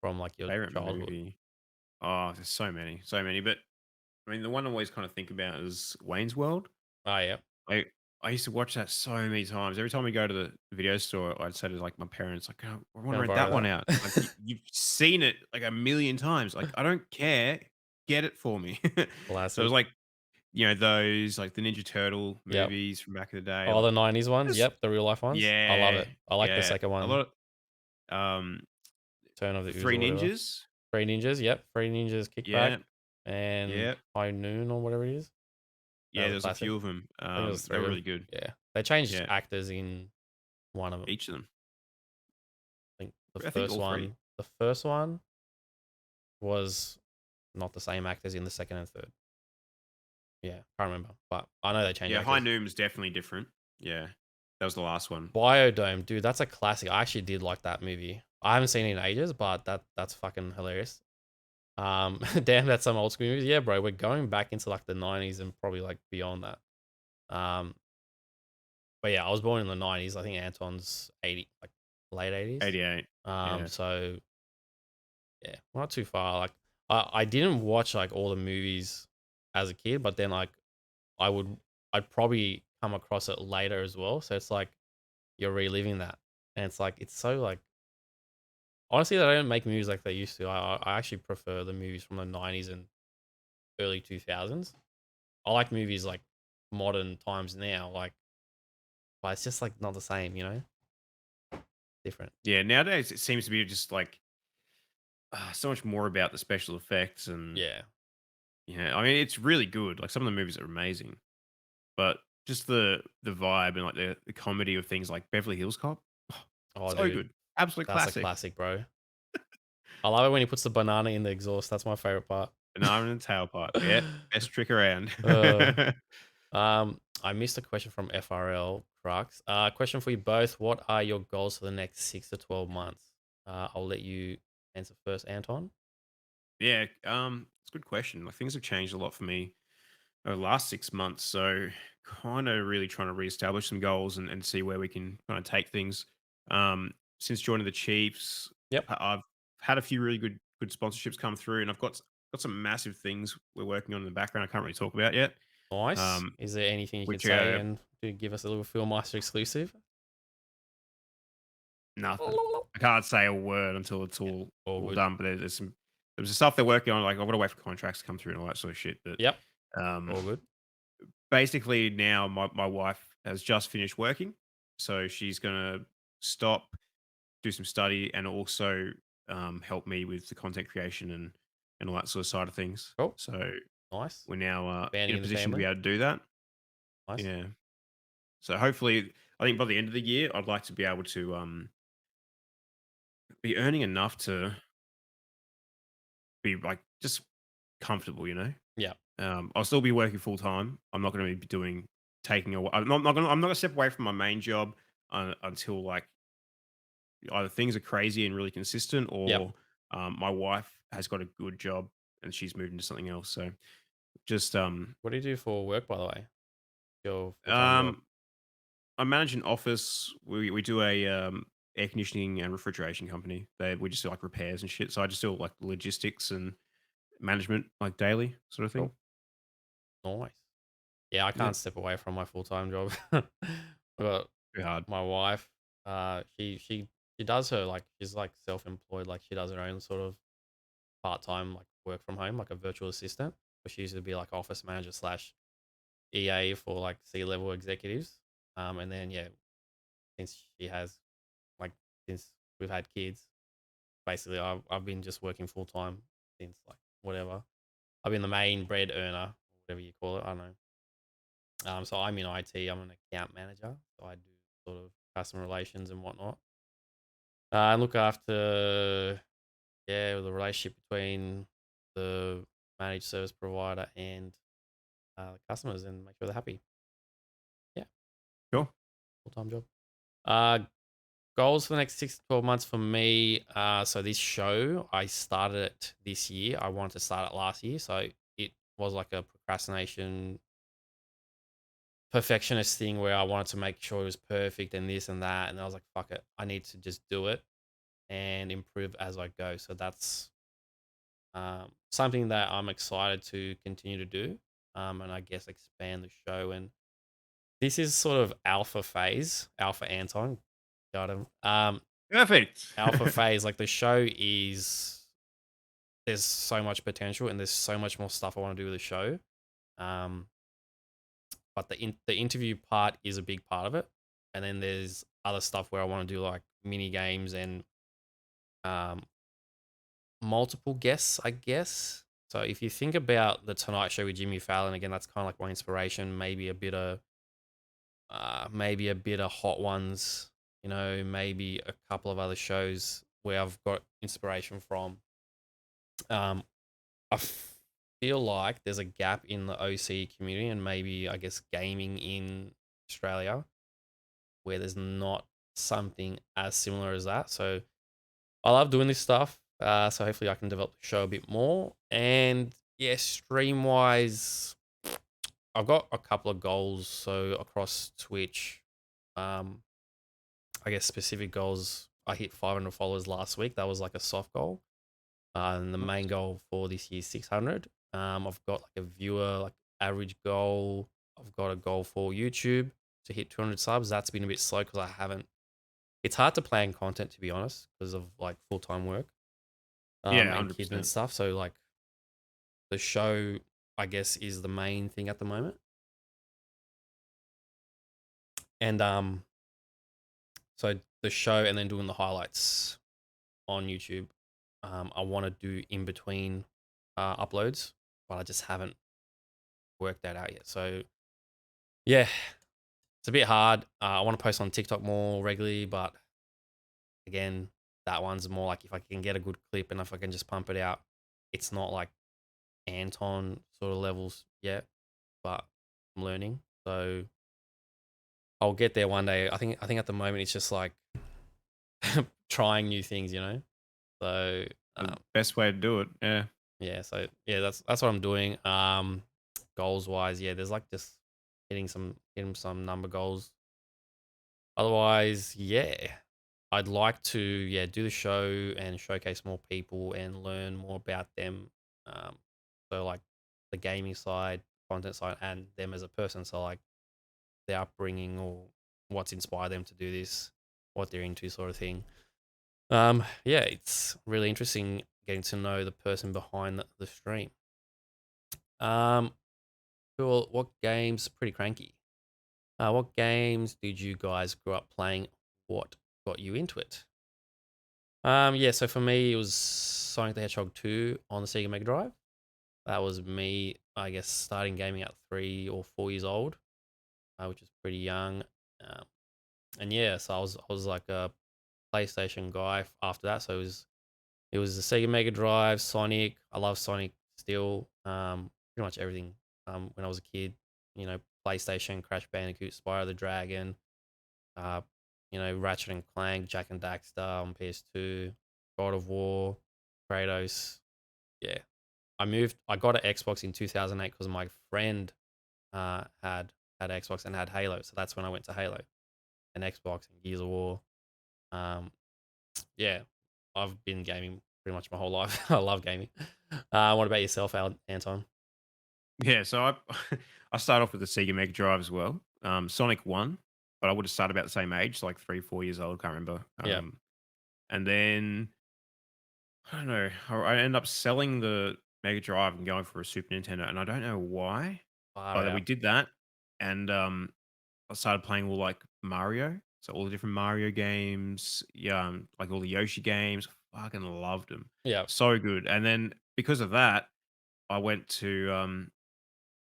Speaker 2: from like your
Speaker 1: Favorite
Speaker 2: childhood?
Speaker 1: movie? Oh, there's so many, so many. But I mean, the one I always kind of think about is Wayne's World.
Speaker 2: Oh yeah,
Speaker 1: I I used to watch that so many times. Every time we go to the video store, I'd say to like my parents, like, "Oh, I want to
Speaker 2: gonna
Speaker 1: rent
Speaker 2: borrow
Speaker 1: that one
Speaker 2: that.
Speaker 1: out." Like, you've seen it like a million times. Like, I don't care. Get it for me. So it was
Speaker 2: Classic.
Speaker 1: like, those like the Ninja Turtle
Speaker 2: Yep.
Speaker 1: movies from back in the day.
Speaker 2: All
Speaker 1: Like,
Speaker 2: the '90s ones.
Speaker 1: just
Speaker 2: Yep, the real life ones. I love
Speaker 1: yeah,
Speaker 2: it. I like the
Speaker 1: yeah.
Speaker 2: second
Speaker 1: A
Speaker 2: one,
Speaker 1: lot of
Speaker 2: Turn of the Ooze
Speaker 1: Three
Speaker 2: or whatever.
Speaker 1: Ninjas.
Speaker 2: Three Ninjas. Yep, Three Ninjas Kickback
Speaker 1: Yeah,
Speaker 2: and
Speaker 1: yeah,
Speaker 2: High Noon or whatever it is. That
Speaker 1: yeah.
Speaker 2: was a
Speaker 1: There's a
Speaker 2: classic.
Speaker 1: few of them.
Speaker 2: I think it was
Speaker 1: They
Speaker 2: three
Speaker 1: were
Speaker 2: of
Speaker 1: really
Speaker 2: them.
Speaker 1: good.
Speaker 2: Yeah, they changed
Speaker 1: Yeah,
Speaker 2: actors in one of them.
Speaker 1: each of them.
Speaker 2: I think the
Speaker 1: I think
Speaker 2: first
Speaker 1: all three.
Speaker 2: one. The first one was not the same actors in the second and third. Yeah, can't remember, but I know they changed
Speaker 1: Yeah, High
Speaker 2: actors.
Speaker 1: Noon was definitely different. Yeah, that was the last one.
Speaker 2: Biodome, dude, that's a classic. I actually did like that movie. I haven't seen it in ages, but that's fucking hilarious. Damn, that's some old school movies. Yeah, bro, we're going back into like the '90s and probably like beyond that. Um, but yeah, I was born in the '90s. I think Anton's '80, like late '80s.
Speaker 1: 88. Yeah.
Speaker 2: So yeah, not too far. Like I didn't watch like all the movies as a kid, but then like I would I'd probably come across it later as well. So it's like you're reliving that, and it's like it's so like honestly they don't make movies like they used to. I actually prefer the movies from the '90s and early 2000s. I like movies like modern times now, like, but it's just like not the same, different.
Speaker 1: Yeah, nowadays it seems to be just like so much more about the special effects and
Speaker 2: Yeah.
Speaker 1: I mean it's really good. Like some of the movies are amazing, but just the vibe and like the comedy of things like Beverly Hills Cop,
Speaker 2: Oh,
Speaker 1: so
Speaker 2: dude,
Speaker 1: good, absolute
Speaker 2: that's a
Speaker 1: classic.
Speaker 2: classic, bro. I love it when he puts the banana in the exhaust. That's my favorite part.
Speaker 1: Banana in the tailpipe. Yeah, best trick around.
Speaker 2: uh, I missed a question from FRL Crux. Question for you both: what are your goals for the next 6 to 12 months? I'll let you answer first, Anton.
Speaker 1: Yeah, it's a good question. Like things have changed a lot for me over the last 6 months. So kind of really trying to reestablish some goals and see where we can kind of take things. Since joining the Chiefs,
Speaker 2: Yep.
Speaker 1: I've had a few really good sponsorships come through, and I've got some massive things we're working on in the background. I can't really talk about yet.
Speaker 2: Nice.
Speaker 1: Um,
Speaker 2: Is there anything you could
Speaker 1: which
Speaker 2: say and to give us a little Filmmaster exclusive?
Speaker 1: nothing. I can't say a word until it's
Speaker 2: Yeah. All
Speaker 1: all
Speaker 2: good.
Speaker 1: done. But there's some stuff they're working on. Like I've got to wait for contracts to come through and all that sort of shit. But
Speaker 2: Yep.
Speaker 1: um,
Speaker 2: All good.
Speaker 1: basically now my wife has just finished working, so she's gonna stop, do some study, and also help me with the content creation and all that sort of side of things.
Speaker 2: Cool.
Speaker 1: So
Speaker 2: Nice.
Speaker 1: we're now in
Speaker 2: Expanding
Speaker 1: a
Speaker 2: in the
Speaker 1: position to be
Speaker 2: family.
Speaker 1: able to do that.
Speaker 2: Nice.
Speaker 1: Yeah. So hopefully, I think by the end of the year, I'd like to be able to be earning enough to be like just comfortable.
Speaker 2: Yeah.
Speaker 1: I'll still be working full time. I'm not going to be doing taking away. I'm not going to step away from my main job until like either things are crazy and really consistent,
Speaker 2: Yep.
Speaker 1: or my wife has got a good job and she's moved into something else. So just
Speaker 2: What do you do for work, by the way? Your full time job.
Speaker 1: um, I manage an office. We do a air conditioning and refrigeration company. We just do like repairs and shit. So I just do like logistics and management like daily sort of thing.
Speaker 2: Cool. Nice. Yeah, I
Speaker 1: Yeah,
Speaker 2: can't step away from my full time job. But
Speaker 1: pretty hard.
Speaker 2: my wife, she does her like she's like self employed, like she does her own sort of part time like work from home, like a virtual assistant. But she used to be like office manager slash EA for like C-level executives. And then yeah, since she has like since we've had kids, basically I've been just working full time since like whatever. I've been the main bread earner, whatever you call it. I don't know. So I'm in IT. I'm an account manager, so I do sort of customer relations and whatnot. I look after the relationship between the managed service provider and the customers and make sure they're happy. Yeah,
Speaker 1: Cool.
Speaker 2: full time job. Uh, Goals for the next 6 to 12 months for me. So this show, I started it this year. I wanted to start it last year. So it was like a procrastination, perfectionist thing where I wanted to make sure it was perfect and this and that. And I was like, fuck it. I need to just do it and improve as I go. So that's something that I'm excited to continue to do. And I guess expand the show. And this is sort of alpha phase, Alpha Anton. Got him.
Speaker 1: Perfect.
Speaker 2: Alpha phase, like the show there's so much potential and there's so much more stuff I want to do with the show. Um, but the interview part is a big part of it, and then there's other stuff where I want to do like mini games and um multiple guests, I guess. So if you think about the Tonight Show with Jimmy Fallon again, that's kind of like my inspiration. Maybe a bit of Hot Ones, maybe a couple of other shows where I've got inspiration from. Um, I feel like there's a gap in the OC community and maybe I guess gaming in Australia where there's not something as similar as that. So I love doing this stuff. So hopefully I can develop the show a bit more. And yeah, stream wise, I've got a couple of goals. So across Twitch, um, I guess specific goals. I hit 500 followers last week. That was like a soft goal. And the main goal for this year is 600. I've got like a viewer like average goal. I've got a goal for YouTube to hit 200 subs. That's been a bit slow because I haven't. It's hard to plan content to be honest because of like full time work
Speaker 1: Yeah,
Speaker 2: and kids and
Speaker 1: 100%.
Speaker 2: stuff. So like the show, I guess, is the main thing at the moment. And so the show and then doing the highlights on YouTube. I want to do in between uploads, but I just haven't worked that out yet. So yeah, it's a bit hard. I want to post on TikTok more regularly, but again, that one's more like if I can get a good clip and if I can just pump it out, it's not like Anton sort of levels yet, but I'm learning. So I'll get there one day. I think at the moment it's just like trying new things. So
Speaker 1: The best way to do it. Yeah.
Speaker 2: yeah, so yeah, that's what I'm doing. Goals wise, yeah, there's like just hitting some number goals. Otherwise, yeah, I'd like to do the show and showcase more people and learn more about them. Um, so like the gaming side, content side, and them as a person. So like their upbringing or what's inspired them to do this, what they're into, sort of thing. Yeah, it's really interesting getting to know the person behind the stream. Um, cool. What games? Pretty cranky. What games did you guys grow up playing? What got you into it? Yeah. So for me, it was Sonic the Hedgehog 2 on the Sega Mega Drive. That was me, I guess, starting gaming at 3 or 4 years old, which is pretty young. Um, and yeah, so I was like a PlayStation guy after that. So it was the Sega Mega Drive, Sonic. I love Sonic still. Pretty much everything. When I was a kid, PlayStation, Crash Bandicoot, Spyro the Dragon, uh, Ratchet and Clank, Jack and Daxter on PS2, God of War, Kratos. Yeah, I got an Xbox in 2008 because my friend had Xbox and had Halo, so that's when I went to Halo and Xbox and Gears of War. Um, yeah, I've been gaming pretty much my whole life. I love gaming. What about yourself, Anton?
Speaker 1: Yeah, so I I started off with the Sega Mega Drive as well. Sonic 1, but I would have started about the same age, like 3, 4 years old, can't remember.
Speaker 2: Yeah,
Speaker 1: And then I don't know, I ended up selling the Mega Drive and going for a Super Nintendo, and I don't know why,
Speaker 2: far
Speaker 1: but we
Speaker 2: out.
Speaker 1: did that. and I started playing all like Mario, so all the different Mario games, yeah, like all the Yoshi games. Fucking loved them,
Speaker 2: Yeah.
Speaker 1: so good. And then because of that, I went to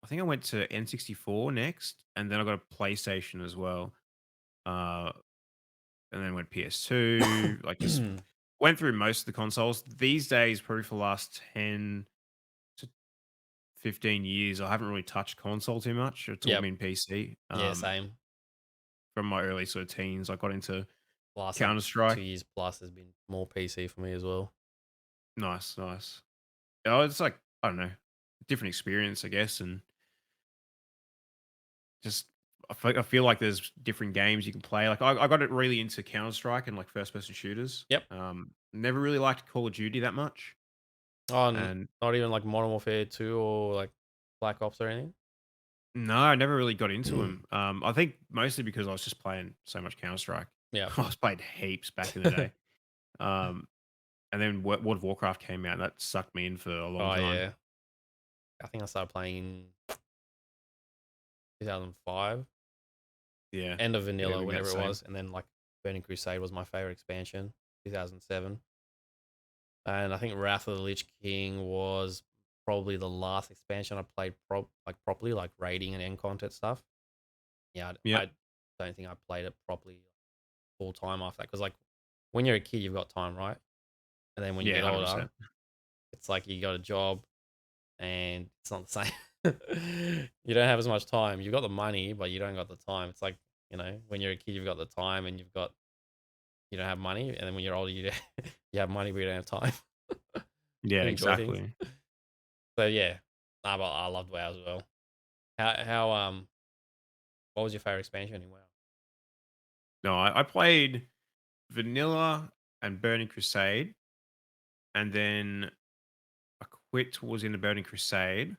Speaker 1: I think I went to N64 next, and then I got a PlayStation as well. Uh, and then went PS2. Like just went through most of the consoles. These days, probably for the last 10 to 15 years, I haven't really touched console too much. It's all
Speaker 2: Yep.
Speaker 1: been PC.
Speaker 2: Yeah, same.
Speaker 1: From my early sort of teens, I got into
Speaker 2: Last like
Speaker 1: Counter
Speaker 2: 2
Speaker 1: Strike.
Speaker 2: years plus has been more PC for me as well.
Speaker 1: Nice, nice. Oh, it's like I don't know, different experience, I guess, and just I feel like there's different games you can play. Like I got it really into Counter Strike and like first person shooters.
Speaker 2: Yep.
Speaker 1: Never really liked Call of Duty that much,
Speaker 2: Oh,
Speaker 1: and
Speaker 2: not even like Modern Warfare 2 or like Black Ops or anything?
Speaker 1: no, I never really got into them. I think mostly because I was just playing so much Counter Strike.
Speaker 2: Yeah.
Speaker 1: I was playing heaps back in the day. Um, and then World of Warcraft came out. That sucked me in for a long
Speaker 2: Oh,
Speaker 1: time.
Speaker 2: yeah. I think I started playing in 2005,
Speaker 1: Yeah,
Speaker 2: end of
Speaker 1: yeah,
Speaker 2: vanilla,
Speaker 1: we about the
Speaker 2: whenever it
Speaker 1: same.
Speaker 2: was, and then like Burning Crusade was my favorite expansion, 2007. And I think Wrath of the Lich King was probably the last expansion I played properly, like raiding and end content stuff. Yeah,
Speaker 1: Yep.
Speaker 2: I don't think I played it properly full time after that because like when you're a kid, you've got time, right? And then when you
Speaker 1: Yeah,
Speaker 2: get older,
Speaker 1: 100%.
Speaker 2: it's like you got a job and it's not the same. You don't have as much time. You've got the money, but you don't got the time. It's like, when you're a kid, you've got the time and you don't have money. And then when you're older, you have money, but you don't have time
Speaker 1: Yeah,
Speaker 2: to enjoy things.
Speaker 1: exactly.
Speaker 2: So yeah, nah, but I loved WoW as well. How what was your favorite expansion in WoW?
Speaker 1: No, I played Vanilla and Burning Crusade, and then I quit towards the end of Burning Crusade.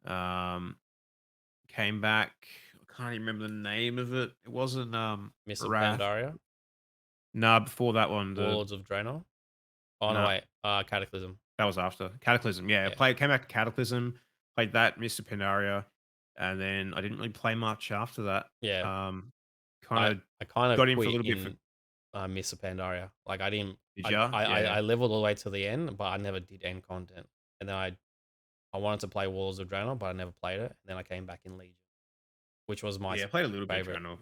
Speaker 1: Um, came back. I can't even remember the name of it. It wasn't
Speaker 2: Mists of
Speaker 1: Wrath.
Speaker 2: Pandaria,
Speaker 1: Nah, before that one, the
Speaker 2: Warlords of Draenor. Oh no,
Speaker 1: no,
Speaker 2: wait, Cataclysm.
Speaker 1: that was after Cataclysm. Yeah,
Speaker 2: Yeah,
Speaker 1: played came back to Cataclysm, played that, Mr. Pandaria, and then I didn't really play much after that.
Speaker 2: yeah.
Speaker 1: Kind
Speaker 2: I
Speaker 1: of
Speaker 2: I kind of
Speaker 1: got in for a
Speaker 2: quit
Speaker 1: little bit for
Speaker 2: in Mists of Pandaria. Like I didn't.
Speaker 1: did ya?
Speaker 2: I
Speaker 1: Yeah.
Speaker 2: leveled all the way to the end, but I never did end content. And then I wanted to play Warlords of Draenor, but I never played it. And then I came back in Legion, which was my
Speaker 1: Yeah, I played a little bit of
Speaker 2: favorite
Speaker 1: Draenor.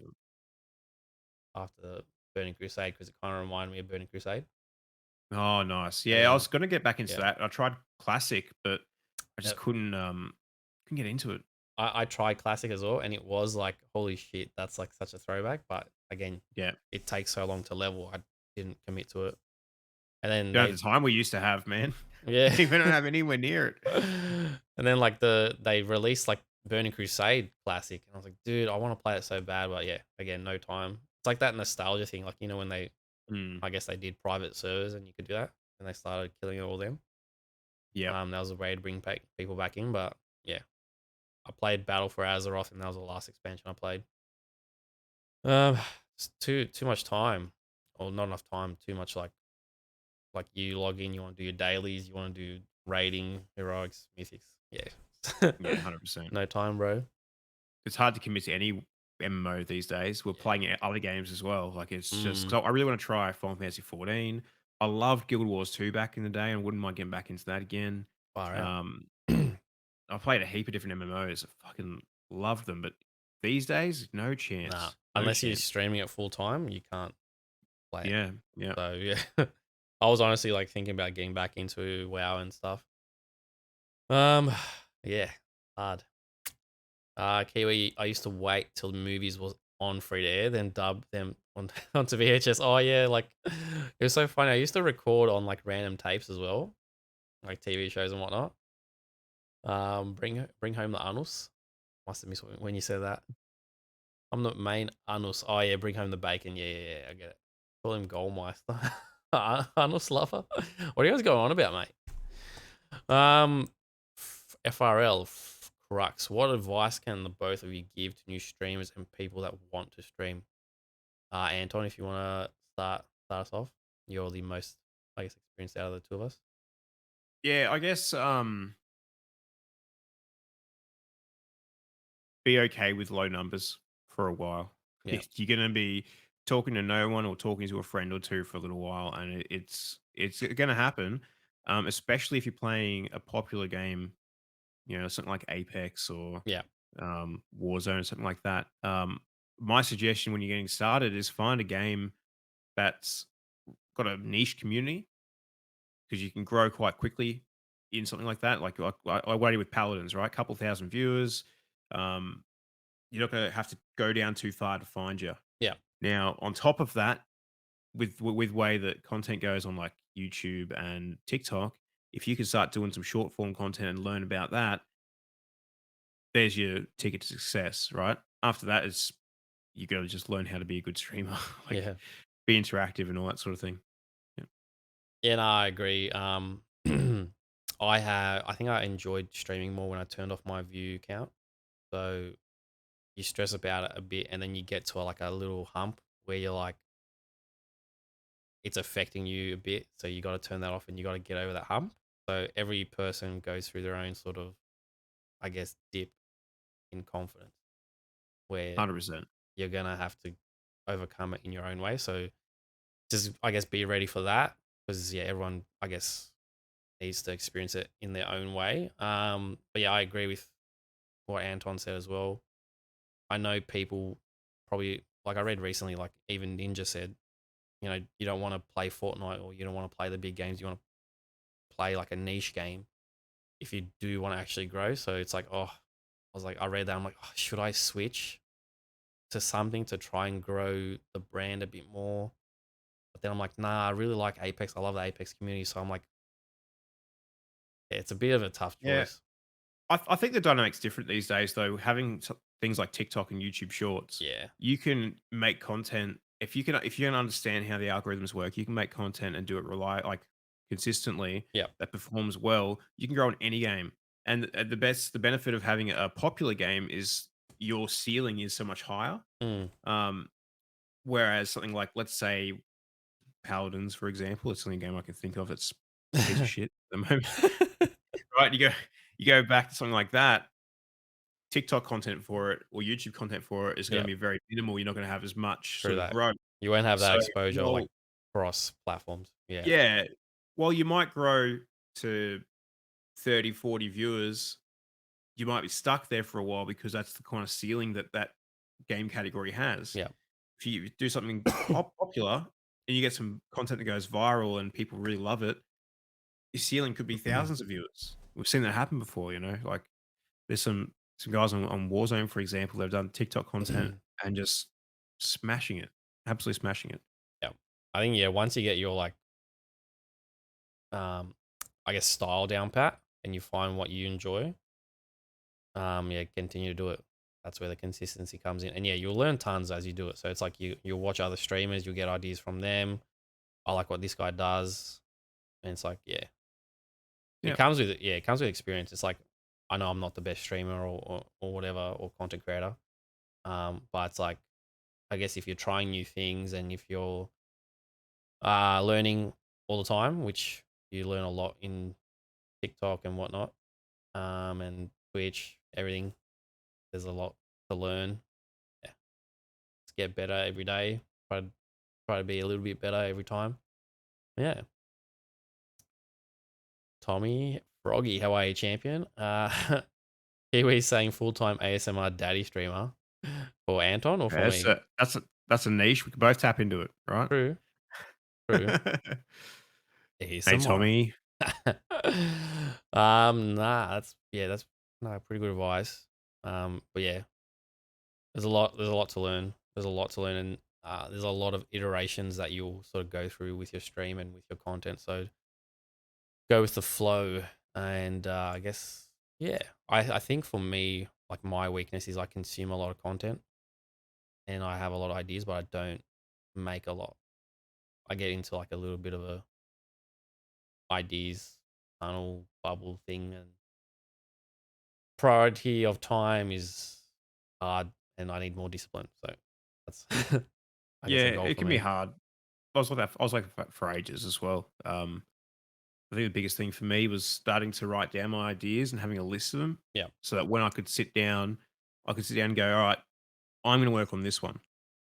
Speaker 2: after Burning Crusade because it kind of reminded me of Burning Crusade.
Speaker 1: Oh, nice.
Speaker 2: And
Speaker 1: Yeah, I
Speaker 2: then
Speaker 1: was gonna get back into
Speaker 2: yeah,
Speaker 1: that. I tried Classic, but I just
Speaker 2: yep.
Speaker 1: couldn't get into it.
Speaker 2: I tried Classic as well, and it was like holy shit, that's like such a throwback. But again,
Speaker 1: Yeah.
Speaker 2: it takes so long to level. I didn't commit to it. And then
Speaker 1: Don't have the time we used to have, man.
Speaker 2: yeah.
Speaker 1: We don't have anywhere near it.
Speaker 2: And then like they released like Burning Crusade Classic, and I was like, dude, I want to play it so bad, but yeah, again, no time. It's like that nostalgia thing, like when they,
Speaker 1: Mm,
Speaker 2: I guess they did private servers and you could do that, and they started killing all them.
Speaker 1: yep.
Speaker 2: That was a way to bring people back in, but yeah, I played Battle for Azeroth, and that was the last expansion I played. Um, it's too much time, or not enough time. Too much like you log in, you want to do your dailies, you want to do raiding, heroics, mythics. Yeah.
Speaker 1: Yeah, 100%.
Speaker 2: No time, bro.
Speaker 1: It's hard to commit to any MMO these days. We're
Speaker 2: Yeah.
Speaker 1: playing other games as well. Like it's just
Speaker 2: Mm,
Speaker 1: so I really want to try Final Fantasy 14. I loved Guild Wars 2 back in the day and wouldn't mind getting back into that again.
Speaker 2: far out.
Speaker 1: Um, I played a heap of different MMOs. I fucking loved them, but these days, no
Speaker 2: Nah,
Speaker 1: chance. No
Speaker 2: unless you're
Speaker 1: chance.
Speaker 2: streaming it full time, you can't play it.
Speaker 1: Yeah, yeah.
Speaker 2: So yeah, I was honestly like thinking about getting back into WoW and stuff. Um, yeah, hard. Kiwi, I used to wait till the movies was on free to air, then dub them onto VHS. Oh yeah, like it was so funny. I used to record on like random tapes as well, like TV shows and whatnot. Bring home the anus. Must have missed when you said that. I'm the main anus. Oh yeah, bring home the bacon. Yeah. I get it. Call him Goldmeister. Anus lover. What are you guys going on about, mate? FRL Crux. What advice can the both of you give to new streamers and people that want to stream? Anton, if you want to start us off, you're the most, I guess, experienced out of the two of us.
Speaker 1: Yeah, I guess be okay with low numbers for a while.
Speaker 2: Yeah.
Speaker 1: You're gonna be talking to no one or talking to a friend or two for a little while, and it's gonna happen, especially if you're playing a popular game, something like Apex or
Speaker 2: Yeah.
Speaker 1: Warzone, something like that. My suggestion when you're getting started is find a game that's got a niche community because you can grow quite quickly in something like that. Like I waited with Paladins, right? Couple thousand viewers. Um, you're not going to have to go down too far to find you.
Speaker 2: Yeah.
Speaker 1: Now, on top of that, with way that content goes on like YouTube and TikTok, if you can start doing some short form content and learn about that, there's your ticket to success, right? After that, it's you got to just learn how to be a good streamer, like
Speaker 2: Yeah.
Speaker 1: be interactive and all that sort of thing. Yeah,
Speaker 2: Yeah, no, I agree. I think I enjoyed streaming more when I turned off my view count. So you stress about it a bit, and then you get to like a little hump where you're like, it's affecting you a bit. So you got to turn that off, and you got to get over that hump. So every person goes through their own sort of, I guess, dip in confidence where
Speaker 1: 100%.
Speaker 2: you're gonna have to overcome it in your own way. So just, I guess, be ready for that because yeah, everyone, I guess, needs to experience it in their own way. But yeah, I agree with what Anton said as well. I know people probably, like I read recently, like even Ninja said, you don't want to play Fortnite or you don't want to play the big games. You want to play like a niche game if you do want to actually grow. So it's like, oh, I was like, I read that. I'm like, oh, should I switch to something to try and grow the brand a bit more? But then I'm like, nah, I really like Apex. I love the Apex community. So I'm like, yeah, it's a bit of a tough
Speaker 1: Yeah,
Speaker 2: choice.
Speaker 1: I think the dynamic's different these days, though. Having things like TikTok and YouTube Shorts,
Speaker 2: Yeah.
Speaker 1: you can make content if you can understand how the algorithms work. You can make content and do it consistently
Speaker 2: Yeah.
Speaker 1: that performs well. You can grow in any game, and the benefit of having a popular game is your ceiling is so much higher.
Speaker 2: Mm.
Speaker 1: Um, whereas something like let's say Paladins, for example, it's the only game I can think of. It's a piece of shit at the moment, right? You go back to something like that TikTok content for it or YouTube content for it is gonna
Speaker 2: Yeah.
Speaker 1: be very minimal. You're not gonna have as much
Speaker 2: True
Speaker 1: sort of
Speaker 2: that.
Speaker 1: growth.
Speaker 2: You won't have that
Speaker 1: So,
Speaker 2: exposure like
Speaker 1: while
Speaker 2: cross platforms. Yeah.
Speaker 1: yeah, while you might grow to 30, 40 viewers, you might be stuck there for a while because that's the kind of ceiling that that game category has.
Speaker 2: Yeah.
Speaker 1: If you do something popular and you get some content that goes viral and people really love it, your ceiling could be thousands of viewers. We've seen that happen before, like there's some guys on Warzone, for example, they've done TikTok content and just smashing it, absolutely smashing it.
Speaker 2: Yeah. I think yeah, once you get your like um I guess style down pat and you find what you enjoy, yeah, continue to do it. That's where the consistency comes in. And yeah, you'll learn tons as you do it. So it's like you'll watch other streamers, you'll get ideas from them. I like what this guy does. And it's like, yeah.
Speaker 1: Yeah,
Speaker 2: It comes with experience. It's like I know I'm not the best streamer or whatever or content creator. But it's like I guess if you're trying new things and if you're learning all the time, which you learn a lot in TikTok and whatnot, and Twitch, everything. There's a lot to learn. Yeah, let's get better every day. Try to be a little bit better every time. Yeah, Tommy Froggy, how are you, champion? Kiwi saying full time ASMR daddy streamer for Anton or
Speaker 1: yeah,
Speaker 2: for me?
Speaker 1: that's a niche. We can both tap into it, right?
Speaker 2: True, true.
Speaker 1: Hey,
Speaker 2: ASMR.
Speaker 1: Tommy.
Speaker 2: Nah, that's no pretty good advice. But yeah, there's a lot to learn. There's a lot to learn, and there's a lot of iterations that you'll sort of go through with your stream and with your content. So go with the flow, and I guess yeah, I think for me, like my weakness is I consume a lot of content, and I have a lot of ideas, but I don't make a lot. I get into like a little bit of a ideas tunnel bubble thing, and priority of time is hard and I need more discipline. So that's I guess
Speaker 1: Yeah,
Speaker 2: a goal
Speaker 1: it
Speaker 2: for
Speaker 1: can be
Speaker 2: me.
Speaker 1: hard. I was like that for ages as well. I think the biggest thing for me was starting to write down my ideas and having a list of them,
Speaker 2: Yeah.
Speaker 1: so that when I could sit down I could sit down and go, all right, I'm going to work on this one.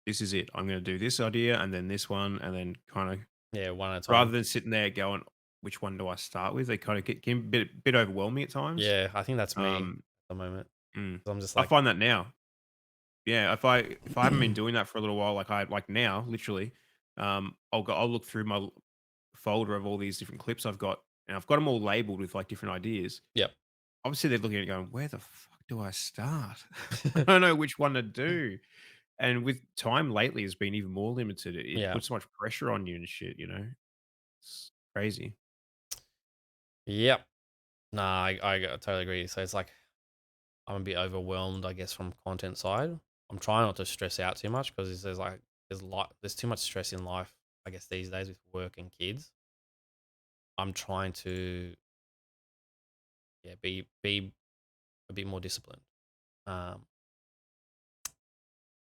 Speaker 1: This is it. I'm going to do this idea and then this one, and then kind of
Speaker 2: Yeah, one at a
Speaker 1: rather
Speaker 2: time.
Speaker 1: than sitting there going, which one do I start with? They kind of get a bit overwhelming at times.
Speaker 2: Yeah, I think that's me at
Speaker 1: Um,
Speaker 2: the moment.
Speaker 1: mm.
Speaker 2: 'Cause I'm just
Speaker 1: I
Speaker 2: like,
Speaker 1: find that now. Yeah, if I haven't been doing that for a little while, like now, literally, I'll look through my folder of all these different clips I've got, and I've got them all labeled with like different ideas.
Speaker 2: yep.
Speaker 1: Obviously, they're looking at it going, where the fuck do I start? I don't know which one to do. And with time lately has been even more limited. It
Speaker 2: Yeah.
Speaker 1: puts so much pressure on you and shit. It's crazy.
Speaker 2: Yep. Nah, I totally agree. So it's like I'm a bit overwhelmed, I guess, from content side. I'm trying not to stress out too much because there's like there's too much stress in life, I guess, these days with work and kids. I'm trying to be a bit more disciplined. Um,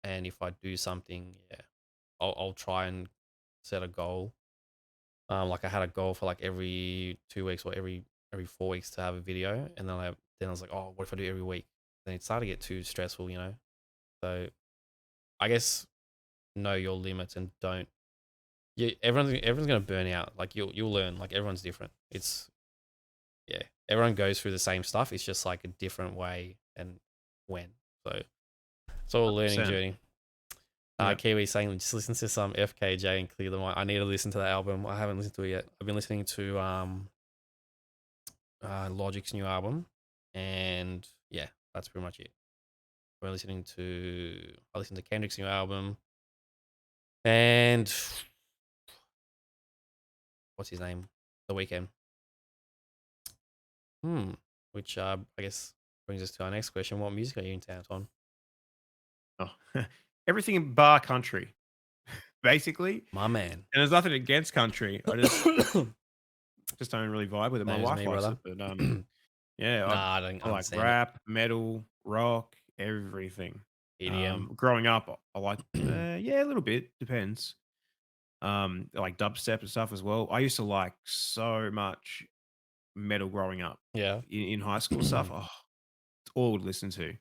Speaker 2: and if I do something, yeah, I'll try and set a goal. Like I had a goal for like every 2 weeks or every 4 weeks to have a video, and then I was like, oh, what if I do it every week? Then it started to get too stressful, you know. So I guess know your limits and don't. Yeah, everyone's gonna burn out. Like you'll learn. Like everyone's different. It's yeah, everyone goes through the same stuff. It's just like a different way and when. So it's all a learning
Speaker 1: 100%.
Speaker 2: journey.
Speaker 1: Yeah.
Speaker 2: Kiwi saying just listen to some FKJ and clear the mind. I need to listen to that album. I haven't listened to it yet. I've been listening to Logic's new album, and yeah, that's pretty much it. I listened to Kendrick's new album, and what's his name? The Weekend. Hmm. Which I guess brings us to our next question. What music are you into, Anton?
Speaker 1: Oh, everything in bar country, basically.
Speaker 2: My man.
Speaker 1: And there's nothing against country. I just don't really vibe with it. My
Speaker 2: Same as
Speaker 1: wife
Speaker 2: me,
Speaker 1: likes
Speaker 2: brother.
Speaker 1: it, but yeah,
Speaker 2: Nah, I don't
Speaker 1: I like
Speaker 2: understand it.
Speaker 1: rap, metal, rock, everything.
Speaker 2: EDM.
Speaker 1: Growing up, I like yeah, a little bit depends. I like dubstep and stuff as well. I used to like so much metal growing up
Speaker 2: Yeah.
Speaker 1: in high school stuff. Oh, it's all I would listen to.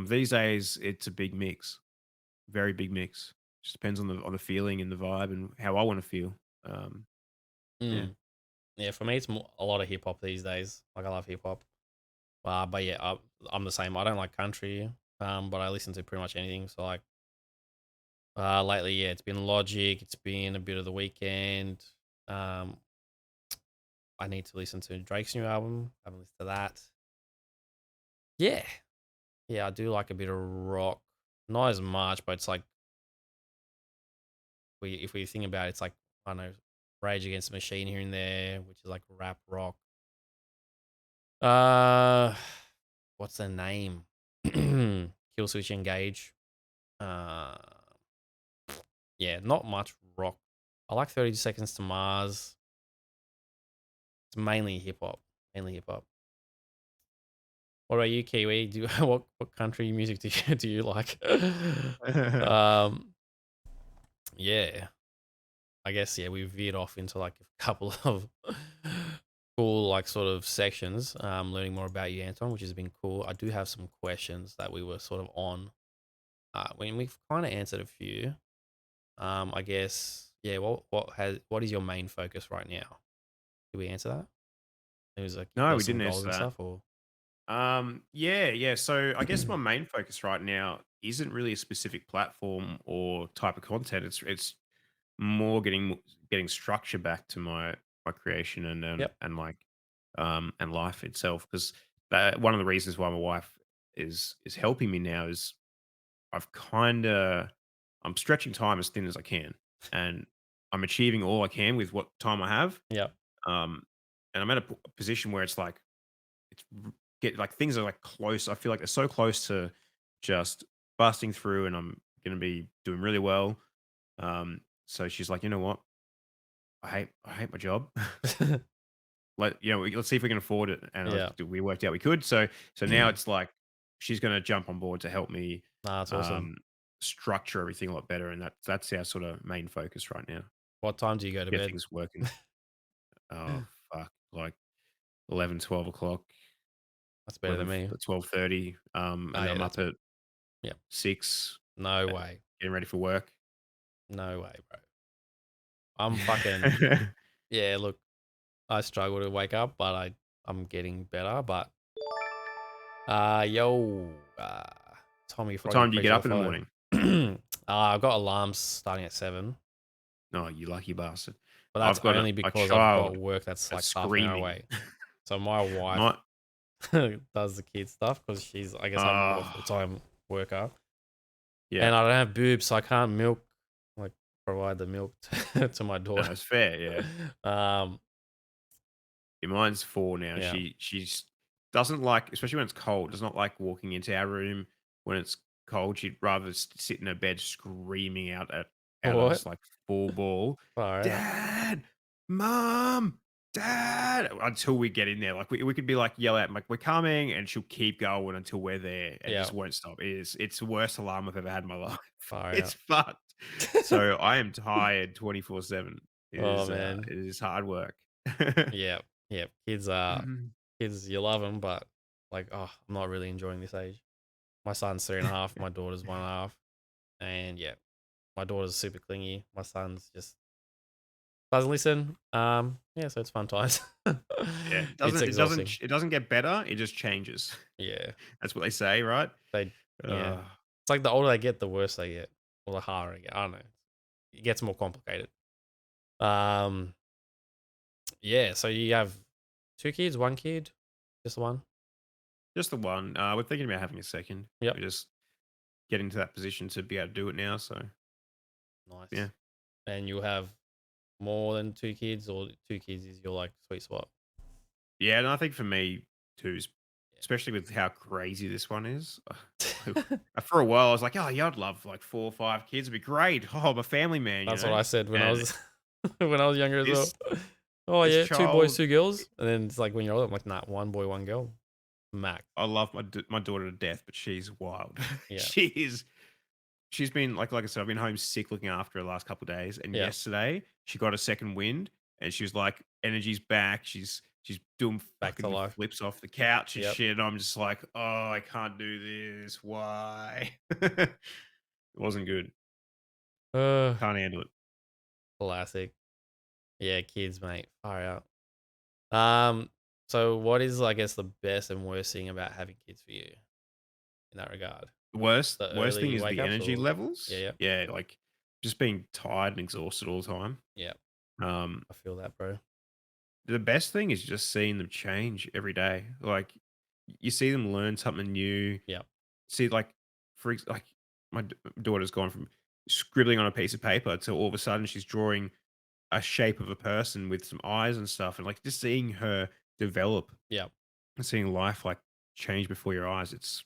Speaker 1: These days, it's a big mix, very big mix. Just depends on the feeling and the vibe and how I want to feel. Um, yeah.
Speaker 2: Mm. Yeah, for me, it's a lot of hip hop these days. Like I love hip hop. But yeah, I'm the same. I don't like country, but I listen to pretty much anything. So like, lately, yeah, it's been Logic. It's been a bit of The Weekend. Um, I need to listen to Drake's new album. I haven't listened to that. Yeah, yeah, I do like a bit of rock. Not as much, but it's like if we think about it, it's like I don't know, Rage Against the Machine here and there, which is like rap rock. Uh, what's the name? Kill Switch Engage. Uh, yeah, not much rock. I like 30 Seconds to Mars. It's mainly hip hop. Mainly hip hop. What about you, Kiwi? What country music do you like? um, yeah, I guess yeah, we veered off into like a couple of cool like sort of sections. Learning more about you, Anton, which has been cool. I do have some questions that we were sort of on. When we've kind of answered a few. I guess yeah. What is your main focus right now? Did we answer that? It was like you
Speaker 1: No,
Speaker 2: got
Speaker 1: we
Speaker 2: some
Speaker 1: didn't
Speaker 2: goals
Speaker 1: answer
Speaker 2: and
Speaker 1: that.
Speaker 2: stuff, or
Speaker 1: Yeah, yeah. So I guess my main focus right now isn't really a specific platform or type of content. It's more getting structure back to my creation
Speaker 2: yep,
Speaker 1: and life itself. Because one of the reasons why my wife is helping me now is I've kind of I'm stretching time as thin as I can, and I'm achieving all I can with what time I have.
Speaker 2: yep,
Speaker 1: Um, and I'm at a position where it's like it's get like things are like close. I feel like they're so close to just busting through, and I'm gonna be doing really well. So she's like, you know what? I hate my job. Let's see if we can afford it. And
Speaker 2: yeah.
Speaker 1: we worked out we could. So now it's like she's gonna jump on board to help me
Speaker 2: Nah, that's awesome.
Speaker 1: um structure everything a lot better. And that's our sort of main focus right now.
Speaker 2: What time do you go to
Speaker 1: Get
Speaker 2: bed?
Speaker 1: things working. Oh fuck. Like 11, 12 o'clock.
Speaker 2: That's better than me.
Speaker 1: 12:30. And
Speaker 2: Oh
Speaker 1: then
Speaker 2: yeah,
Speaker 1: I'm up
Speaker 2: that's
Speaker 1: at
Speaker 2: Yep.
Speaker 1: 6,
Speaker 2: No
Speaker 1: uh,
Speaker 2: way.
Speaker 1: getting ready for work.
Speaker 2: No way, bro. I'm fucking yeah, look, I struggle to wake up, but I'm getting better. But yo, Tommy
Speaker 1: What
Speaker 2: Froggy
Speaker 1: time do you get
Speaker 2: appreciate
Speaker 1: up
Speaker 2: the
Speaker 1: in the
Speaker 2: follow.
Speaker 1: morning?
Speaker 2: I've got alarms starting at 7,
Speaker 1: Oh, you lucky bastard.
Speaker 2: but that's
Speaker 1: I've got
Speaker 2: only
Speaker 1: a
Speaker 2: because I've got
Speaker 1: child
Speaker 2: work that's like
Speaker 1: that's
Speaker 2: half an hour
Speaker 1: screaming.
Speaker 2: away. So my wife
Speaker 1: My
Speaker 2: does the kid stuff because she's, I guess, I'm more full
Speaker 1: oh,
Speaker 2: time worker,
Speaker 1: yeah.
Speaker 2: and I don't have boobs, so I can't milk like provide the milk to my
Speaker 1: No,
Speaker 2: daughter.
Speaker 1: it's fair, yeah.
Speaker 2: um,
Speaker 1: Yeah, mine's 4 now.
Speaker 2: yeah.
Speaker 1: She's doesn't like, especially when it's cold, does not like walking into our room when it's cold. She'd rather sit in her bed screaming out at
Speaker 2: What?
Speaker 1: us like full ball,
Speaker 2: Far out.
Speaker 1: "Dad, Mom, Dad," until we get in there. Like we could be like yell at 'em, like, "We're coming," and she'll keep going until we're there and
Speaker 2: Yeah.
Speaker 1: just won't stop. It's the worst alarm I've ever had in my life.
Speaker 2: Far
Speaker 1: It's
Speaker 2: out.
Speaker 1: fucked. So I am tired 24/7.
Speaker 2: Oh man.
Speaker 1: It is hard work.
Speaker 2: Yeah. Yeah. Kids, you love them, but like, oh, I'm not really enjoying this age. My son's 3.5. My daughter's 1.5, and yeah, my daughter's super clingy. My son's just doesn't listen. Yeah, so it's fun times.
Speaker 1: Yeah,
Speaker 2: It's exhausting.
Speaker 1: it doesn't get better, it just changes.
Speaker 2: Yeah.
Speaker 1: That's what they say, right?
Speaker 2: They, yeah.
Speaker 1: Uh,
Speaker 2: It's like the older they get, the worse they get, or the harder they get. I don't know. It gets more complicated. Um, yeah. So you have two kids, one kid, just one.
Speaker 1: just the one. We're thinking about having a second.
Speaker 2: Yep.
Speaker 1: We're just getting to that position to be able to do it now, so, yeah.
Speaker 2: Nice. And you have more than two kids, or two kids is your like sweet spot.
Speaker 1: Yeah, and I think for me too,
Speaker 2: Yeah.
Speaker 1: especially with how crazy this one is, for a while, I was like, "Oh, yeah, I'd love, like, 4 or 5 kids, it'd be great. Oh, I'm a family man," you
Speaker 2: That's what
Speaker 1: know?
Speaker 2: I said when I
Speaker 1: And
Speaker 2: was when I was younger as well.
Speaker 1: this
Speaker 2: Oh
Speaker 1: this
Speaker 2: yeah, two boys,
Speaker 1: child
Speaker 2: two girls, and then it's like when you're older, I'm like, nah, one boy, one girl, max.
Speaker 1: I love my daughter to death, but she's wild.
Speaker 2: Yeah,
Speaker 1: She is She's been like I said, I've been home sick looking after her the last couple of days, and
Speaker 2: yeah,
Speaker 1: yesterday she got a second wind, and she was like, "Energy's back." She's doing
Speaker 2: back to
Speaker 1: fucking
Speaker 2: life.
Speaker 1: flips off the couch and
Speaker 2: Yep.
Speaker 1: shit. And I'm just like, "Oh, I can't do this. Why?" It wasn't good.
Speaker 2: Uh,
Speaker 1: Can't handle it.
Speaker 2: classic. Yeah, kids, mate, fire out. Um, so what is, I guess, the best and worst thing about having kids for you in that regard?
Speaker 1: Worst
Speaker 2: The
Speaker 1: worst thing
Speaker 2: early
Speaker 1: is
Speaker 2: wake
Speaker 1: the
Speaker 2: ups,
Speaker 1: energy
Speaker 2: or yeah,
Speaker 1: levels.
Speaker 2: yeah,
Speaker 1: Yeah, like just being tired and exhausted all the time.
Speaker 2: yeah.
Speaker 1: Um,
Speaker 2: I feel that, bro.
Speaker 1: The best thing is just seeing them change every day. Like, you see them learn something new.
Speaker 2: Yeah,
Speaker 1: See, like, like, my daughter's gone from scribbling on a piece of paper to all of a sudden she's drawing a shape of a person with some eyes and stuff, and, like, just seeing her develop
Speaker 2: yeah,
Speaker 1: and seeing life, like, change before your eyes, it's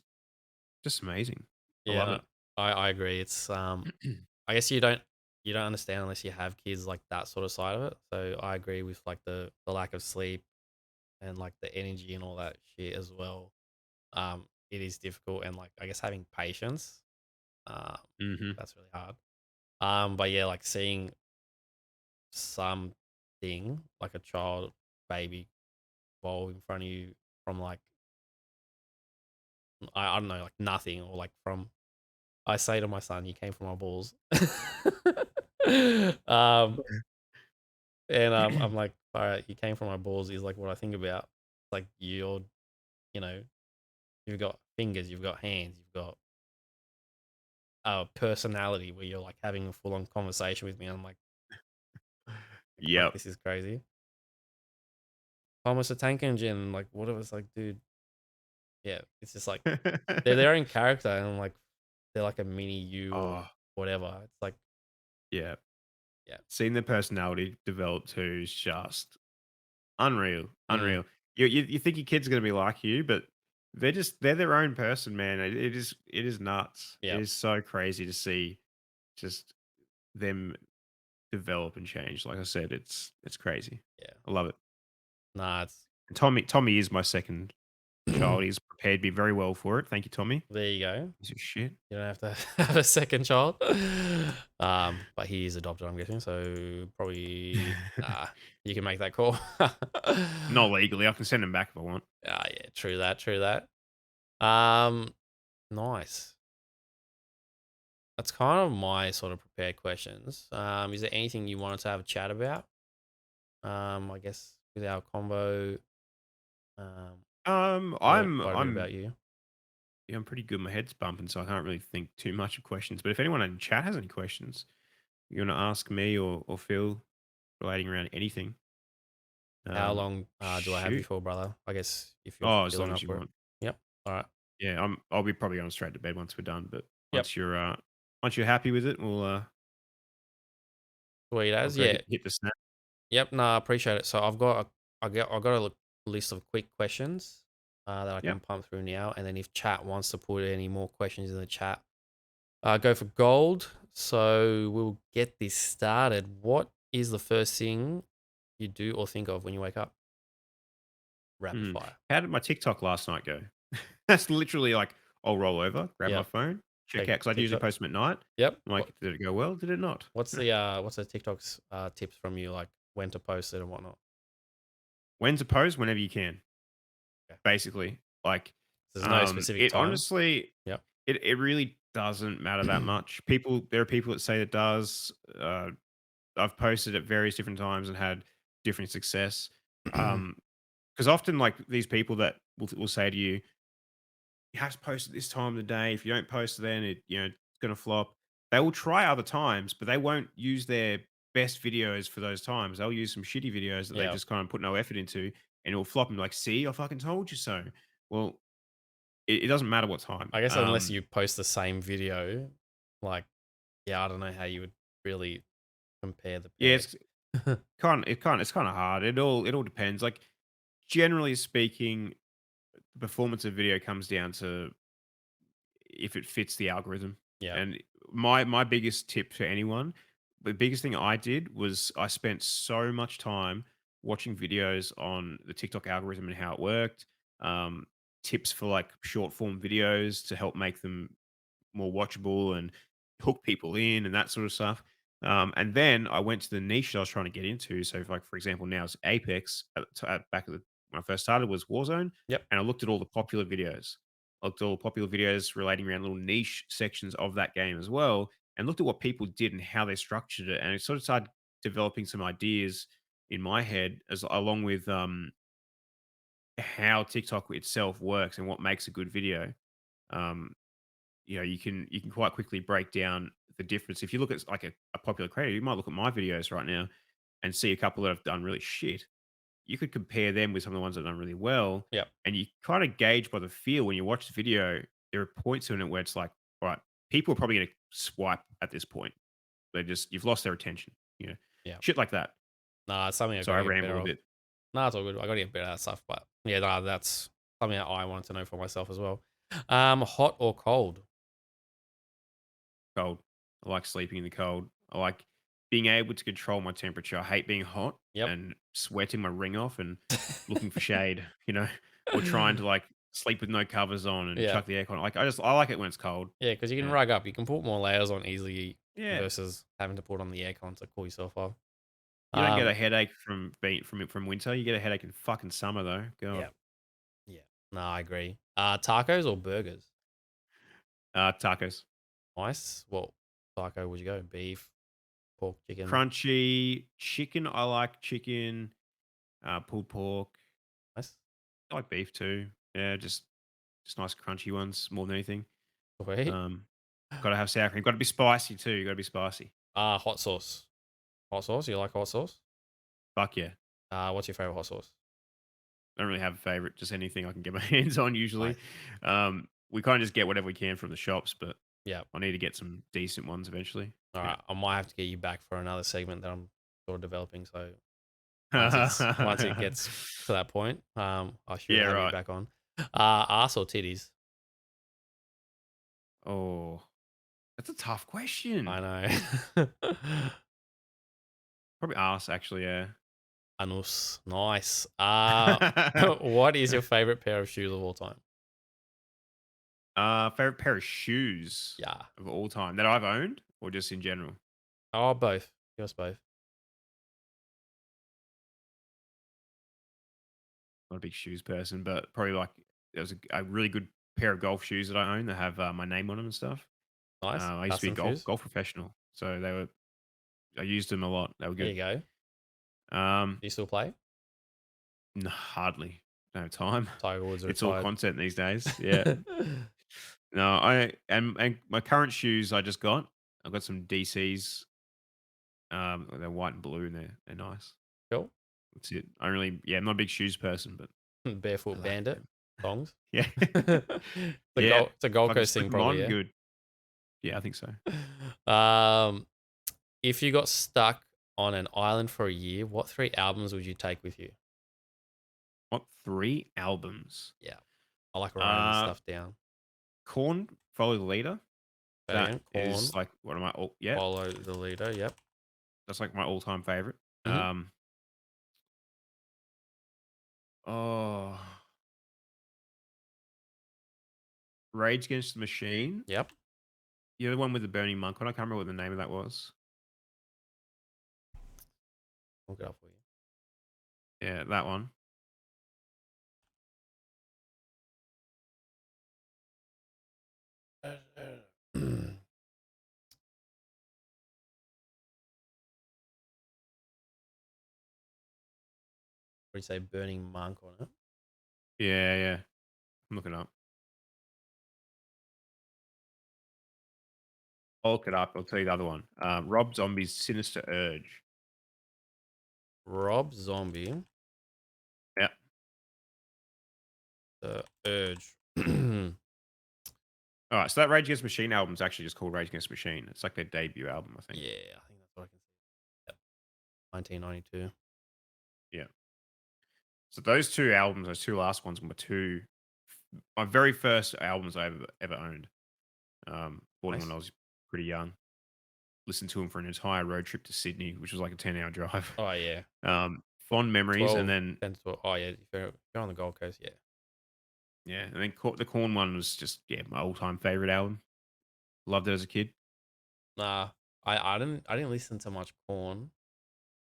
Speaker 1: just amazing. I
Speaker 2: yeah.
Speaker 1: love
Speaker 2: No,
Speaker 1: it.
Speaker 2: I agree. It's I guess you don't understand unless you have kids, like that sort of side of it. So I agree with like the lack of sleep and like the energy and all that shit as well. It is difficult, and like I guess having patience, um,
Speaker 1: Mhm.
Speaker 2: that's really hard. But yeah, like seeing something like a child baby evolve in front of you from like I don't know, like nothing, or like from I say to my son, "You came from my balls." um, and I'm like, "All right, you came from my balls." Is like what I think about. Like you know, you've got fingers, you've got hands, you've got a personality where you're like having a full on conversation with me. And I'm like, fuck,
Speaker 1: Yep.
Speaker 2: this is crazy. Thomas the Tank Engine, like, what it was like, dude. Yeah, it's just like they're their own character, and I'm like, they're like a mini you or
Speaker 1: Oh,
Speaker 2: whatever. It's like,
Speaker 1: yeah.
Speaker 2: yeah,
Speaker 1: Seeing their personality develop too is just unreal,
Speaker 2: mm,
Speaker 1: unreal. You think your kids are gonna be like you, but they're their own person, man. It is nuts. It
Speaker 2: yeah,
Speaker 1: is so crazy to see just them develop and change. Like I said, it's crazy.
Speaker 2: yeah.
Speaker 1: I love it.
Speaker 2: Nah, it's
Speaker 1: And Tommy is my second child. He's prepared me very well for it. Thank you, Tommy.
Speaker 2: there you go.
Speaker 1: Piece of shit.
Speaker 2: You don't have to have a second child. But he is adopted, I'm guessing. So probably you can make that call.
Speaker 1: Not legally. I can send him back if I want.
Speaker 2: Yeah, true that, true that. Um, nice. That's kind of my sort of prepared questions. Is there anything you wanted to have a chat about? I guess with our combo, learn quite a bit
Speaker 1: I'm
Speaker 2: about you.
Speaker 1: yeah, I'm pretty good. My head's bumping, so I can't really think too much of questions. But if anyone in chat has any questions you want to ask me or Phil relating around anything,
Speaker 2: How long do I have you
Speaker 1: shoot.
Speaker 2: for, brother? I guess if you're
Speaker 1: Oh, as long
Speaker 2: feeling
Speaker 1: as
Speaker 2: up
Speaker 1: you
Speaker 2: for it.
Speaker 1: want.
Speaker 2: Yep. All right.
Speaker 1: Yeah, I'll be probably going straight to bed once we're done. But
Speaker 2: Yep.
Speaker 1: once you're happy with it,
Speaker 2: Sweet
Speaker 1: I'll
Speaker 2: as.
Speaker 1: go
Speaker 2: Yeah.
Speaker 1: hit the snap.
Speaker 2: Yep. No, I appreciate it. So I've got list of quick questions that I
Speaker 1: Yeah.
Speaker 2: can pump through now, and then if chat wants to put any more questions in the chat, go for gold. So we'll get this started. What is the first thing you do or think of when you wake up? Rapid
Speaker 1: Hmm.
Speaker 2: fire.
Speaker 1: How did my TikTok last night go? That's literally like I'll roll over, grab my
Speaker 2: Yep.
Speaker 1: phone, check
Speaker 2: Take
Speaker 1: out because I usually
Speaker 2: TikTok.
Speaker 1: post them at night.
Speaker 2: Yep.
Speaker 1: I'm like, did it go well? Did it not?
Speaker 2: What's the TikTok's tips from you, like when to post it and whatnot?
Speaker 1: When to post? Whenever you can.
Speaker 2: Okay.
Speaker 1: Basically, like,
Speaker 2: There's no specific
Speaker 1: it
Speaker 2: time.
Speaker 1: honestly,
Speaker 2: Yep.
Speaker 1: it really doesn't matter that much. There are people that say it does. I've posted at various different times and had different success. Because often, like these people that will say to you, "You have to post at this time of the day. If you don't post, then it's gonna flop." They will try other times, but they won't use their best videos for those times. They'll use some shitty videos that they
Speaker 2: Yeah.
Speaker 1: just kind of put no effort into, and it'll flop. And be like, "See, I fucking told you so." Well, it doesn't matter what time.
Speaker 2: I guess unless you post the same video, like, yeah, I don't know how you would really compare the
Speaker 1: Yeah,
Speaker 2: pair.
Speaker 1: it's it's kind of hard. It all depends. Like generally speaking, the performance of video comes down to if it fits the algorithm.
Speaker 2: Yeah.
Speaker 1: And my biggest tip for anyone, the biggest thing I did was I spent so much time watching videos on the TikTok algorithm and how it worked. Um, Tips for like short form videos to help make them more watchable and hook people in and that sort of stuff. And then I went to the niche that I was trying to get into. So, if, like for example, now it's Apex. Back when I first started was Warzone,
Speaker 2: Yep.
Speaker 1: and I looked at all the popular videos. I looked at all the popular videos relating around little niche sections of that game as well, and looked at what people did and how they structured it, and it sort of started developing some ideas in my head as along with how TikTok itself works and what makes a good video. Um, you can quite quickly break down the difference. If you look at like a popular creator, you might look at my videos right now and see a couple that have done really shit. You could compare them with some of the ones that have done really well,
Speaker 2: Yep.
Speaker 1: and you kind of gauge by the feel when you watch the video. There are points in it where it's like, all right, people are probably going to swipe at this point. You've lost their attention,
Speaker 2: Yeah.
Speaker 1: shit like that.
Speaker 2: Nah, it's something I
Speaker 1: So
Speaker 2: gotta
Speaker 1: I
Speaker 2: get
Speaker 1: ramble
Speaker 2: better
Speaker 1: a
Speaker 2: of.
Speaker 1: bit.
Speaker 2: Nah, it's all good. I gotta get better at that stuff. But yeah, nah, that's something that I wanted to know for myself as well. Hot or cold?
Speaker 1: Cold. I like sleeping in the cold. I like being able to control my temperature. I hate being hot
Speaker 2: Yep.
Speaker 1: and sweating my ring off and looking for shade, or trying to like sleep with no covers on and
Speaker 2: Yeah.
Speaker 1: chuck the aircon. Like I like it when it's cold.
Speaker 2: Yeah, because you can
Speaker 1: Yeah.
Speaker 2: rug up. You can put more layers on easily
Speaker 1: Yeah.
Speaker 2: versus having to put on the aircon to cool yourself off.
Speaker 1: You don't get a
Speaker 2: Um,
Speaker 1: headache from being from winter. You get a headache in fucking summer though.
Speaker 2: yeah,
Speaker 1: God.
Speaker 2: yeah. No, I agree. Tacos or burgers?
Speaker 1: Tacos.
Speaker 2: Nice. What taco would you go? Beef, pork, chicken?
Speaker 1: Crunchy chicken. I like chicken. Pulled pork.
Speaker 2: Nice.
Speaker 1: I like beef too. Yeah, just nice crunchy ones more than anything.
Speaker 2: Sweet.
Speaker 1: Um, Gotta have sour cream. Gotta be spicy too. Gotta be spicy.
Speaker 2: Hot sauce. Hot sauce. You like hot sauce?
Speaker 1: Fuck yeah.
Speaker 2: What's your favorite hot sauce?
Speaker 1: I don't really have a favorite. Just anything I can get my hands on.
Speaker 2: Nice.
Speaker 1: Usually, we kind of just get whatever we can from the shops, but
Speaker 2: Yeah.
Speaker 1: I need to get some decent ones eventually.
Speaker 2: All
Speaker 1: Yeah.
Speaker 2: right. I might have to get you back for another segment that I'm sort of developing. So once it gets to that point, I should
Speaker 1: Yeah.
Speaker 2: have you
Speaker 1: Right.
Speaker 2: back on. Ass or titties?
Speaker 1: Oh, that's a tough question.
Speaker 2: I know.
Speaker 1: Probably ask actually. Yeah.
Speaker 2: Anus. Nice. What is your favorite pair of shoes of all time?
Speaker 1: Favorite pair of shoes
Speaker 2: Yeah.
Speaker 1: of all time that I've owned, or just in general.
Speaker 2: Oh, both. Give us both.
Speaker 1: Not a big shoes person, but probably like there was a really good pair of golf shoes that I own that have my name on them and stuff.
Speaker 2: Nice.
Speaker 1: I used to be a
Speaker 2: Custom shoes.
Speaker 1: golf professional, so I used them a lot. They were
Speaker 2: There you
Speaker 1: good.
Speaker 2: go. Do
Speaker 1: Um,
Speaker 2: you still play?
Speaker 1: hardly. No time.
Speaker 2: Tiger Woods
Speaker 1: It's all
Speaker 2: retired.
Speaker 1: content these days. Yeah. No, and my current shoes I just got. I've got some DCs. They're white and blue, and they're nice.
Speaker 2: Cool.
Speaker 1: That's it. I'm not a big shoes person, but I
Speaker 2: Barefoot
Speaker 1: like
Speaker 2: Bandit
Speaker 1: them.
Speaker 2: songs.
Speaker 1: Yeah. Yeah.
Speaker 2: It's a
Speaker 1: If
Speaker 2: Gold
Speaker 1: I can
Speaker 2: Coast
Speaker 1: slip
Speaker 2: thing,
Speaker 1: them
Speaker 2: probably.
Speaker 1: on,
Speaker 2: Yeah.
Speaker 1: good. Yeah, I think so.
Speaker 2: Um, if you got stuck on an island for a year, what 3 albums would you take with you?
Speaker 1: What 3 albums?
Speaker 2: Yeah, I like writing this
Speaker 1: Uh,
Speaker 2: stuff down.
Speaker 1: Corn, Follow the Leader. That
Speaker 2: Again,
Speaker 1: is
Speaker 2: Corn,
Speaker 1: like one of my all yeah,
Speaker 2: Follow the Leader. Yep.
Speaker 1: that's like my all-time favorite.
Speaker 2: Hmm.
Speaker 1: Oh, Rage Against the Machine.
Speaker 2: Yep.
Speaker 1: The other one with the burning monk on. I can't remember what the name of that was.
Speaker 2: Look it up for
Speaker 1: Yeah, that one.
Speaker 2: you. What do you say? Burning Monk on it.
Speaker 1: Yeah, yeah. I'm looking up. I'll look it up. I'll tell you the other one. Rob Zombie's Sinister Urge.
Speaker 2: Rob Zombie,
Speaker 1: Yeah.
Speaker 2: The Urge.
Speaker 1: All right. So that Rage Against the Machine album is actually just called Rage Against the Machine. It's like their debut album, I think.
Speaker 2: Yeah, I think that's what I can see. Yep. 1992.
Speaker 1: Yeah. So those two albums, those two last ones, were my very first albums I ever owned. Bought them when
Speaker 2: Nice.
Speaker 1: I was pretty young. Listened to them for an entire road trip to Sydney, which was like a 10-hour drive.
Speaker 2: Oh yeah.
Speaker 1: Fond memories, and
Speaker 2: 12,
Speaker 1: then
Speaker 2: 10 to 12. Oh yeah. If you're on the Gold Coast, yeah.
Speaker 1: yeah, and then the Corn one was just my all time favorite album. Loved it as a kid.
Speaker 2: Nah, I didn't listen to much Corn.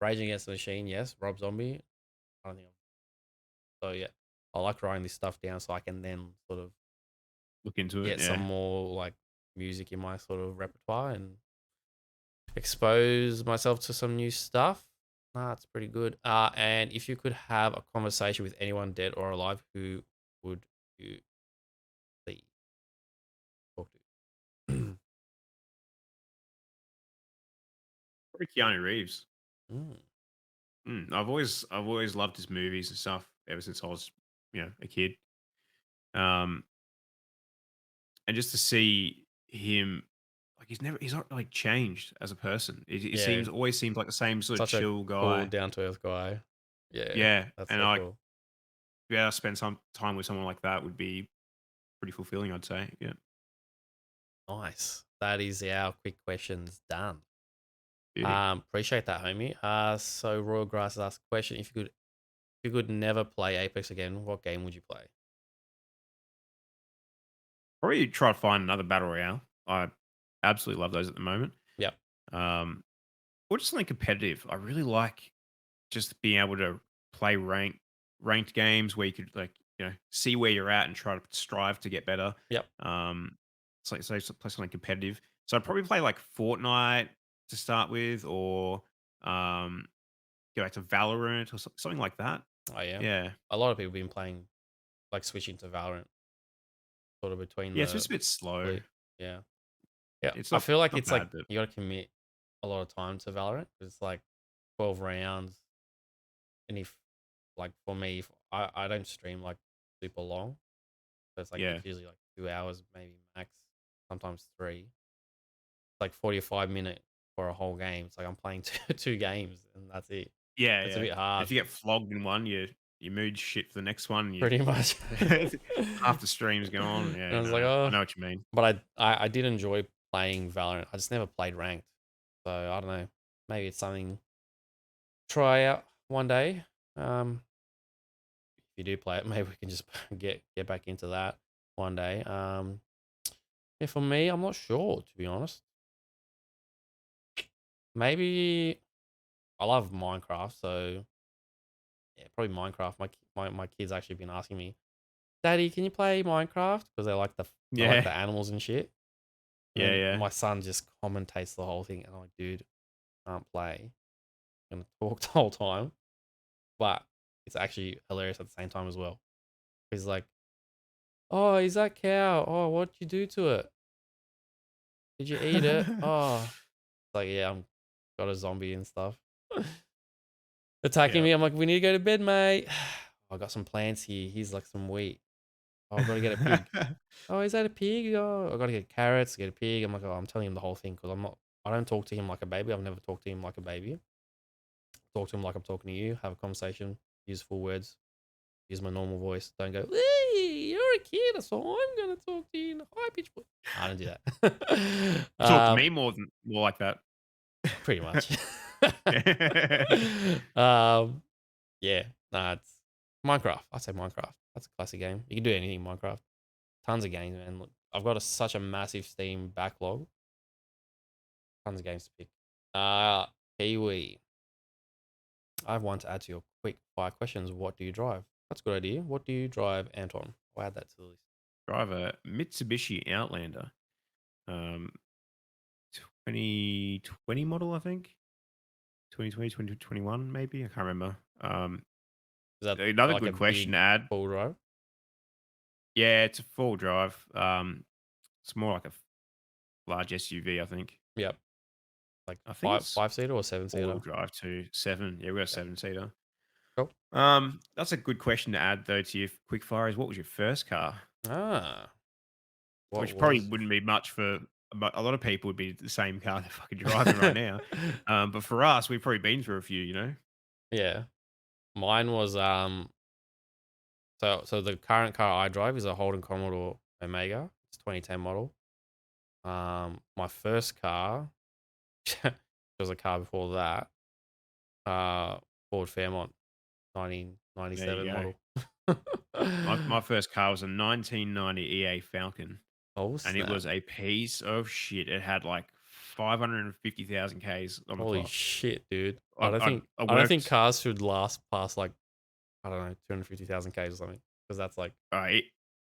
Speaker 2: Rage Against the Machine, yes. Rob Zombie, I don't think. So yeah, I like writing this stuff down so I can then sort of
Speaker 1: Look into it.
Speaker 2: get some
Speaker 1: Yeah,
Speaker 2: more like music in my sort of repertoire and expose myself to some new stuff. Nah, it's pretty good. And if you could have a conversation with anyone dead or alive, who would you please talk to?
Speaker 1: probably Keanu Reeves.
Speaker 2: Mm,
Speaker 1: I've always loved his movies and stuff ever since I was a kid. Um, and just to see him, like he's not like changed as a person. He
Speaker 2: yeah,
Speaker 1: always seems like the same sort of
Speaker 2: such a
Speaker 1: chill
Speaker 2: cool,
Speaker 1: guy.
Speaker 2: down to earth guy. Yeah,
Speaker 1: Yeah,
Speaker 2: that's
Speaker 1: and
Speaker 2: so
Speaker 1: I
Speaker 2: cool.
Speaker 1: yeah, spend some time with someone like that would be pretty fulfilling. I'd say. Yeah,
Speaker 2: Nice. That is our quick questions done.
Speaker 1: beauty.
Speaker 2: Appreciate that, homie. So Royal Grass has asked a question: if you could never play Apex again, what game would you play?
Speaker 1: Probably try to find another battle royale. I absolutely love those at the moment.
Speaker 2: Yep.
Speaker 1: Um, or just something competitive. I really like just being able to play ranked games where you could see where you're at and try to strive to get better.
Speaker 2: Yep.
Speaker 1: Play something competitive. So I'd probably play like Fortnite to start with, or um, go back to Valorant or something like that.
Speaker 2: Oh yeah.
Speaker 1: Yeah,
Speaker 2: A lot of people have been playing, like switching to Valorant, sort of between
Speaker 1: yeah. It's
Speaker 2: the
Speaker 1: just a bit slow.
Speaker 2: split. Yeah. Yeah.
Speaker 1: It's
Speaker 2: I feel like
Speaker 1: not
Speaker 2: it's like
Speaker 1: bad, but
Speaker 2: you got to commit a lot of time to Valorant. It's like 12 rounds, and if like for me, if I don't stream like super long, so it's like
Speaker 1: yeah,
Speaker 2: it's usually like 2 hours maybe max, sometimes three. It's like 45 minute for a whole game. It's like I'm playing two games and that's it.
Speaker 1: yeah,
Speaker 2: It's a
Speaker 1: yeah.
Speaker 2: bit
Speaker 1: If
Speaker 2: hard,
Speaker 1: you get flogged in one, your mood shit for the next one. You
Speaker 2: pretty much.
Speaker 1: half the stream's gone.
Speaker 2: And
Speaker 1: Yeah,
Speaker 2: I was like,
Speaker 1: no, I
Speaker 2: oh,
Speaker 1: know what you mean.
Speaker 2: but I did enjoy playing Valorant. I just never played ranked, so I don't know. Maybe it's something to try out one day. If you do play it, maybe we can just get back into that one day. Yeah, for me, I'm not sure to be honest. Maybe I love Minecraft, so yeah, probably Minecraft. My kids actually been asking me, Daddy, can you play Minecraft? Because they like the
Speaker 1: Yeah,
Speaker 2: animals and shit. And
Speaker 1: Yeah,
Speaker 2: then
Speaker 1: yeah.
Speaker 2: my son just commentates the whole thing, and I'm like, dude, can't play. I'm gonna talk the whole time, but it's actually hilarious at the same time as well. He's like, "Oh, is that cow? Oh, what'd you do to it? Did you eat it? Oh," it's like, yeah, I'm got a zombie and stuff attacking
Speaker 1: Yeah.
Speaker 2: me. I'm like, "We need to go to bed, mate. I got some plants here. Here's like some wheat. Oh, I've got to get a pig. Oh, is that a pig? Oh, I got to get carrots, get a pig." I'm like, "Oh, I'm telling him the whole thing because I don't talk to him like a baby. I've never talked to him like a baby. Talk to him like I'm talking to you. Have a conversation. Use full words. Use my normal voice. Don't go, hey, you're a kid, so I'm gonna talk to you in a high pitched voice. I don't do that.
Speaker 1: You talk to me more like that.
Speaker 2: Pretty much.
Speaker 1: Yeah.
Speaker 2: um, yeah, nah, it's Minecraft. I say Minecraft. That's a classic game. You can do anything in Minecraft. Tons of games, man. Look, I've got such a massive Steam backlog. Tons of games to pick. Kiwi. I have one to add to your quick fire questions. What do you drive? That's a good idea. What do you drive, Anton? I'll add that to the list.
Speaker 1: Drive a Mitsubishi Outlander, um, 2020 model, I think. 2020, 2021, maybe. I can't remember.
Speaker 2: Is that
Speaker 1: Another
Speaker 2: like a
Speaker 1: good question to
Speaker 2: big
Speaker 1: add.
Speaker 2: full drive?
Speaker 1: Yeah, it's a full drive. It's more like a large SUV, I think.
Speaker 2: Yep. Like
Speaker 1: I think
Speaker 2: five
Speaker 1: it's
Speaker 2: five seater or seven
Speaker 1: all-wheel
Speaker 2: seater?
Speaker 1: drive too. Seven. Yeah, we got a
Speaker 2: Yep.
Speaker 1: seven-seater.
Speaker 2: Cool.
Speaker 1: That's a good question to add though to your quickfire is what was your first car?
Speaker 2: Ah, what
Speaker 1: Which probably
Speaker 2: was
Speaker 1: wouldn't be much for but a lot of people would be the same car they're fucking driving right now. But for us, we've probably been through a few, you know?
Speaker 2: yeah. Mine was so the current car I drive is a Holden Commodore Omega. It's 2010 model. My first car there was a car before that. Ford Fairmont
Speaker 1: There you
Speaker 2: 1997
Speaker 1: go.
Speaker 2: model.
Speaker 1: My first car was a 1990 EA Falcon,
Speaker 2: Oh
Speaker 1: and it
Speaker 2: snap.
Speaker 1: was a piece of shit. It had like 550,000 Ks on the
Speaker 2: Holy
Speaker 1: clock.
Speaker 2: shit, dude.
Speaker 1: I, I, I
Speaker 2: I don't think
Speaker 1: worked.
Speaker 2: cars should last past like I don't know, 250,000 Ks or something. Because that's like,
Speaker 1: It,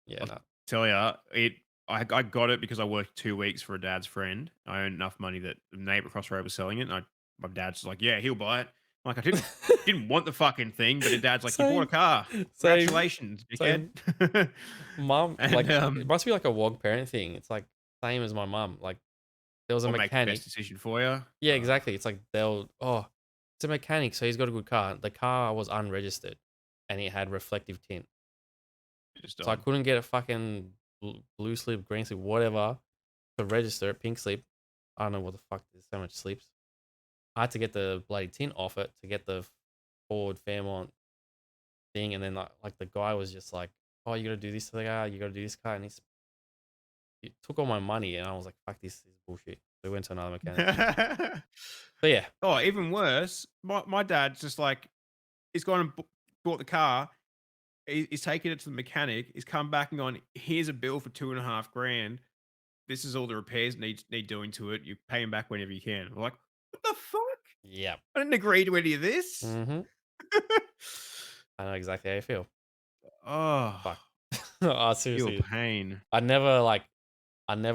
Speaker 2: yeah,
Speaker 1: I'll
Speaker 2: no.
Speaker 1: tell you, I got it because I worked 2 weeks for a dad's friend. I earned enough money that the neighbor across the road was selling it. And my dad's like, yeah, he'll buy it. I'm like, I didn't want the fucking thing, but the dad's like, you bought a
Speaker 2: Same,
Speaker 1: car.
Speaker 2: same,
Speaker 1: Congratulations, dickhead.
Speaker 2: same. Mum,
Speaker 1: and
Speaker 2: like, it must be like a WOG parent thing. It's like same as my mum. Like, there was a
Speaker 1: I'll make the best
Speaker 2: mechanic.
Speaker 1: decision for you.
Speaker 2: Yeah, exactly. It's like it's a mechanic, so he's got a good car. The car was unregistered and it had reflective tint.
Speaker 1: Just
Speaker 2: So I
Speaker 1: odd.
Speaker 2: couldn't get a fucking blue slip, green slip, whatever to register it, pink slip. I don't know what the fuck. There's so much slips. I had to get the bloody tint off it to get the Ford Fairmont thing, and then like the guy was just like, "Oh, you gotta do this to the car. You gotta do this car," and he took all my money, and I was like, "Fuck, this is bullshit." So we went to another mechanic. So yeah,
Speaker 1: Oh, even worse, my dad's just like, he's gone and bought the car. He's taken it to the mechanic. He's come back and gone, here's a bill for 2.5 grand. This is all the repairs need doing to it. You pay him back whenever you can. I'm like, what the fuck?
Speaker 2: yeah.
Speaker 1: I didn't agree to any of this.
Speaker 2: Mm-hmm. I know exactly how you feel.
Speaker 1: Oh,
Speaker 2: Fuck. Oh,
Speaker 1: pure
Speaker 2: seriously,
Speaker 1: pain.
Speaker 2: I never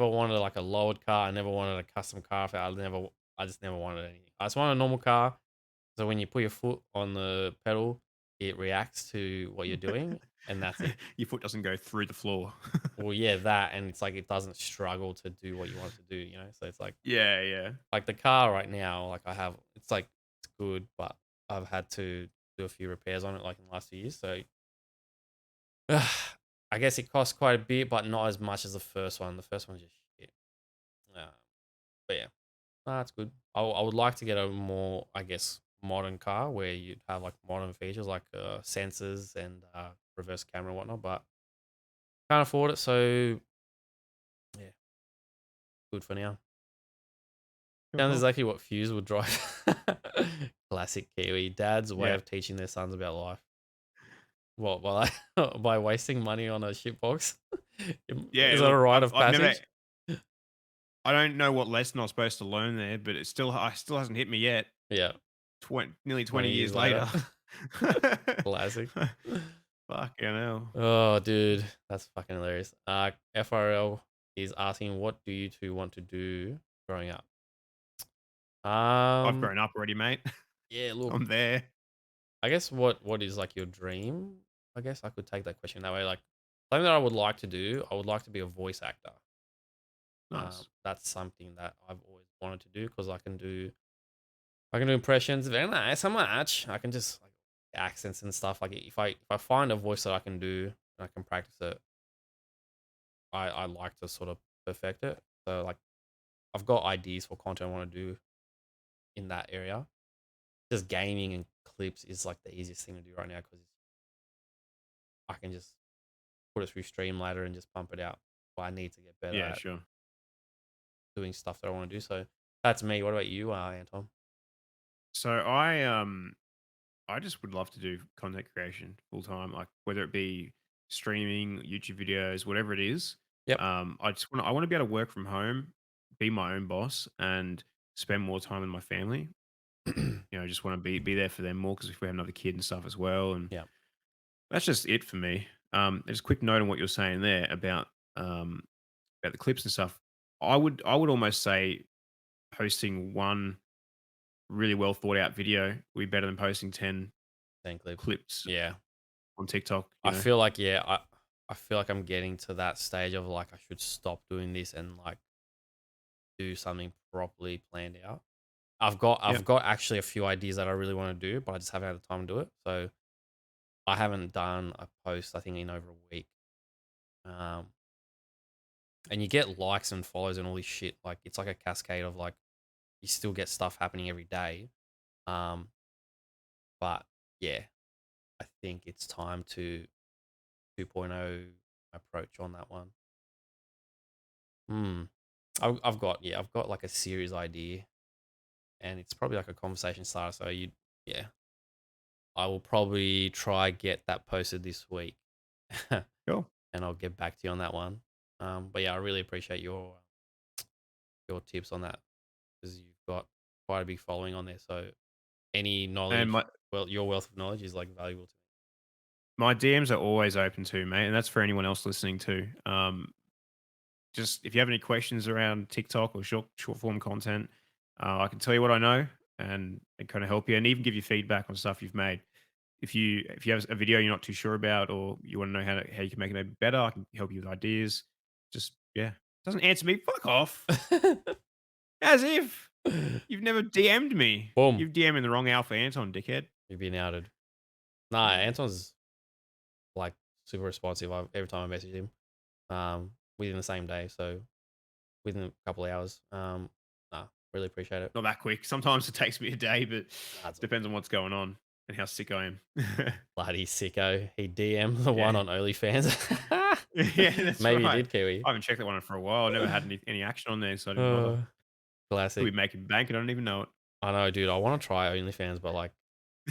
Speaker 2: wanted like a lowered car. I never wanted a custom car. I just never wanted anything. I just wanted a normal car. So when you put your foot on the pedal, it reacts to what you're doing, and that's it.
Speaker 1: Your foot doesn't go through the floor.
Speaker 2: Well, yeah, that, and it's like it doesn't struggle to do what you want it to do, you know? So it's
Speaker 1: Yeah, yeah.
Speaker 2: like the car right now, like it's like, it's good, but I've had to do a few repairs on it like in the last few years. So I guess it costs quite a bit, but not as much as the first one. The first one's just shit. Uh, but yeah, no, that's good. I would like to get a more, I guess, modern car where you'd have like modern features like sensors and reverse camera and whatnot, but can't afford it. So yeah, good for now.
Speaker 1: Cool,
Speaker 2: Sounds
Speaker 1: cool.
Speaker 2: exactly what Fuse would drive. Classic Kiwi. Dad's way
Speaker 1: Yeah.
Speaker 2: of teaching their sons about life. What, by wasting money on a shitbox?
Speaker 1: Yeah,
Speaker 2: Is that a
Speaker 1: look,
Speaker 2: rite of
Speaker 1: I've never
Speaker 2: passage?
Speaker 1: I don't know what lesson I was supposed to learn there, but I still hasn't hit me yet.
Speaker 2: Yeah,
Speaker 1: Nearly 20
Speaker 2: 20 years
Speaker 1: years
Speaker 2: later.
Speaker 1: later.
Speaker 2: Classic.
Speaker 1: Fucking hell.
Speaker 2: Oh, dude, that's fucking hilarious. FRL is asking, "What do you two want to do growing up?"
Speaker 1: I've
Speaker 2: Um,
Speaker 1: grown up already, mate.
Speaker 2: yeah, look,
Speaker 1: I'm there.
Speaker 2: I guess what is like your dream? I guess I could take that question that way. Like something that I would like to do, I would like to be a voice actor.
Speaker 1: Nice.
Speaker 2: That's something that I've always wanted to do because I can do impressions very nice, so much. I can just like accents and stuff. Like if I find a voice that I can do and I can practice it, I like to sort of perfect it. So like I've got ideas for content I want to do in that area. Just gaming and clips is like the easiest thing to do right now because I can just put it through Streamladder and just pump it out. But I need to get better
Speaker 1: Yeah,
Speaker 2: at
Speaker 1: sure.
Speaker 2: doing stuff that I want to do. So that's me. What about you, Anton?
Speaker 1: So I just would love to do content creation full time, like whether it be streaming, YouTube videos, whatever it is.
Speaker 2: Yep.
Speaker 1: I want to be able to work from home, be my own boss, and spend more time with my family. Just want to be there for them more because if we have another kid and stuff as well, and
Speaker 2: Yeah.
Speaker 1: that's just it for me. Just a quick note on what you're saying there um about the clips and stuff. I would almost say posting one really well thought out video would be better than posting 10
Speaker 2: 10 clips.
Speaker 1: clips
Speaker 2: Yeah.
Speaker 1: on TikTok,
Speaker 2: I feel like yeah, I feel like I'm getting to that stage of like I should stop doing this and like do something properly planned out. I've
Speaker 1: Yep.
Speaker 2: got actually a few ideas that I really want to do, but I just haven't had the time to do it. So I haven't done a post I think in over a week. Um, and you get likes and follows and all this shit. Like it's like a cascade of like you still get stuff happening every day. Um, but yeah, I think it's time to 2.0 approach on that one. Hmm. I've got like a series idea, and it's probably like a conversation starter. So yeah, I will probably try get that posted this week, and
Speaker 1: Cool.
Speaker 2: I'll get back to you on that one. But yeah, I really appreciate your tips on that because you've got quite a big following on there. So any
Speaker 1: And
Speaker 2: knowledge,
Speaker 1: my
Speaker 2: well, your wealth of knowledge is like valuable to
Speaker 1: my DMs are always open too, mate, and that's for anyone else listening too. Just if you have any questions around TikTok or short form content, I can tell you what I know and kind of help you, and even give you feedback on stuff you've made. If you have a video you're not too sure about, or you want to know how you can make it maybe better, I can help you with ideas. Just yeah, doesn't answer me. Fuck off.
Speaker 2: me.
Speaker 1: As if you've never DM'd me.
Speaker 2: Boom,
Speaker 1: You've DM'd the wrong Alpha Anton, dickhead.
Speaker 2: you've been outed. Nah,
Speaker 1: Yeah.
Speaker 2: Anton's like super responsive. Every time I message him, within the same day, so within a couple of hours. Nah, really appreciate it.
Speaker 1: Not that quick. Sometimes it takes me a day, but
Speaker 2: Nah, it's all
Speaker 1: depends on what's going on and how sick I am.
Speaker 2: bloody sicko. He DM'd the one
Speaker 1: Yeah.
Speaker 2: on OnlyFans.
Speaker 1: Yeah, that's
Speaker 2: Maybe he
Speaker 1: right.
Speaker 2: did, Kiwi.
Speaker 1: I haven't checked that one for a while. I never had any action on there, so I didn't bother.
Speaker 2: Uh,
Speaker 1: Could be
Speaker 2: classic.
Speaker 1: making bank and I don't even know
Speaker 2: I know, dude. I want to try OnlyFans, but like,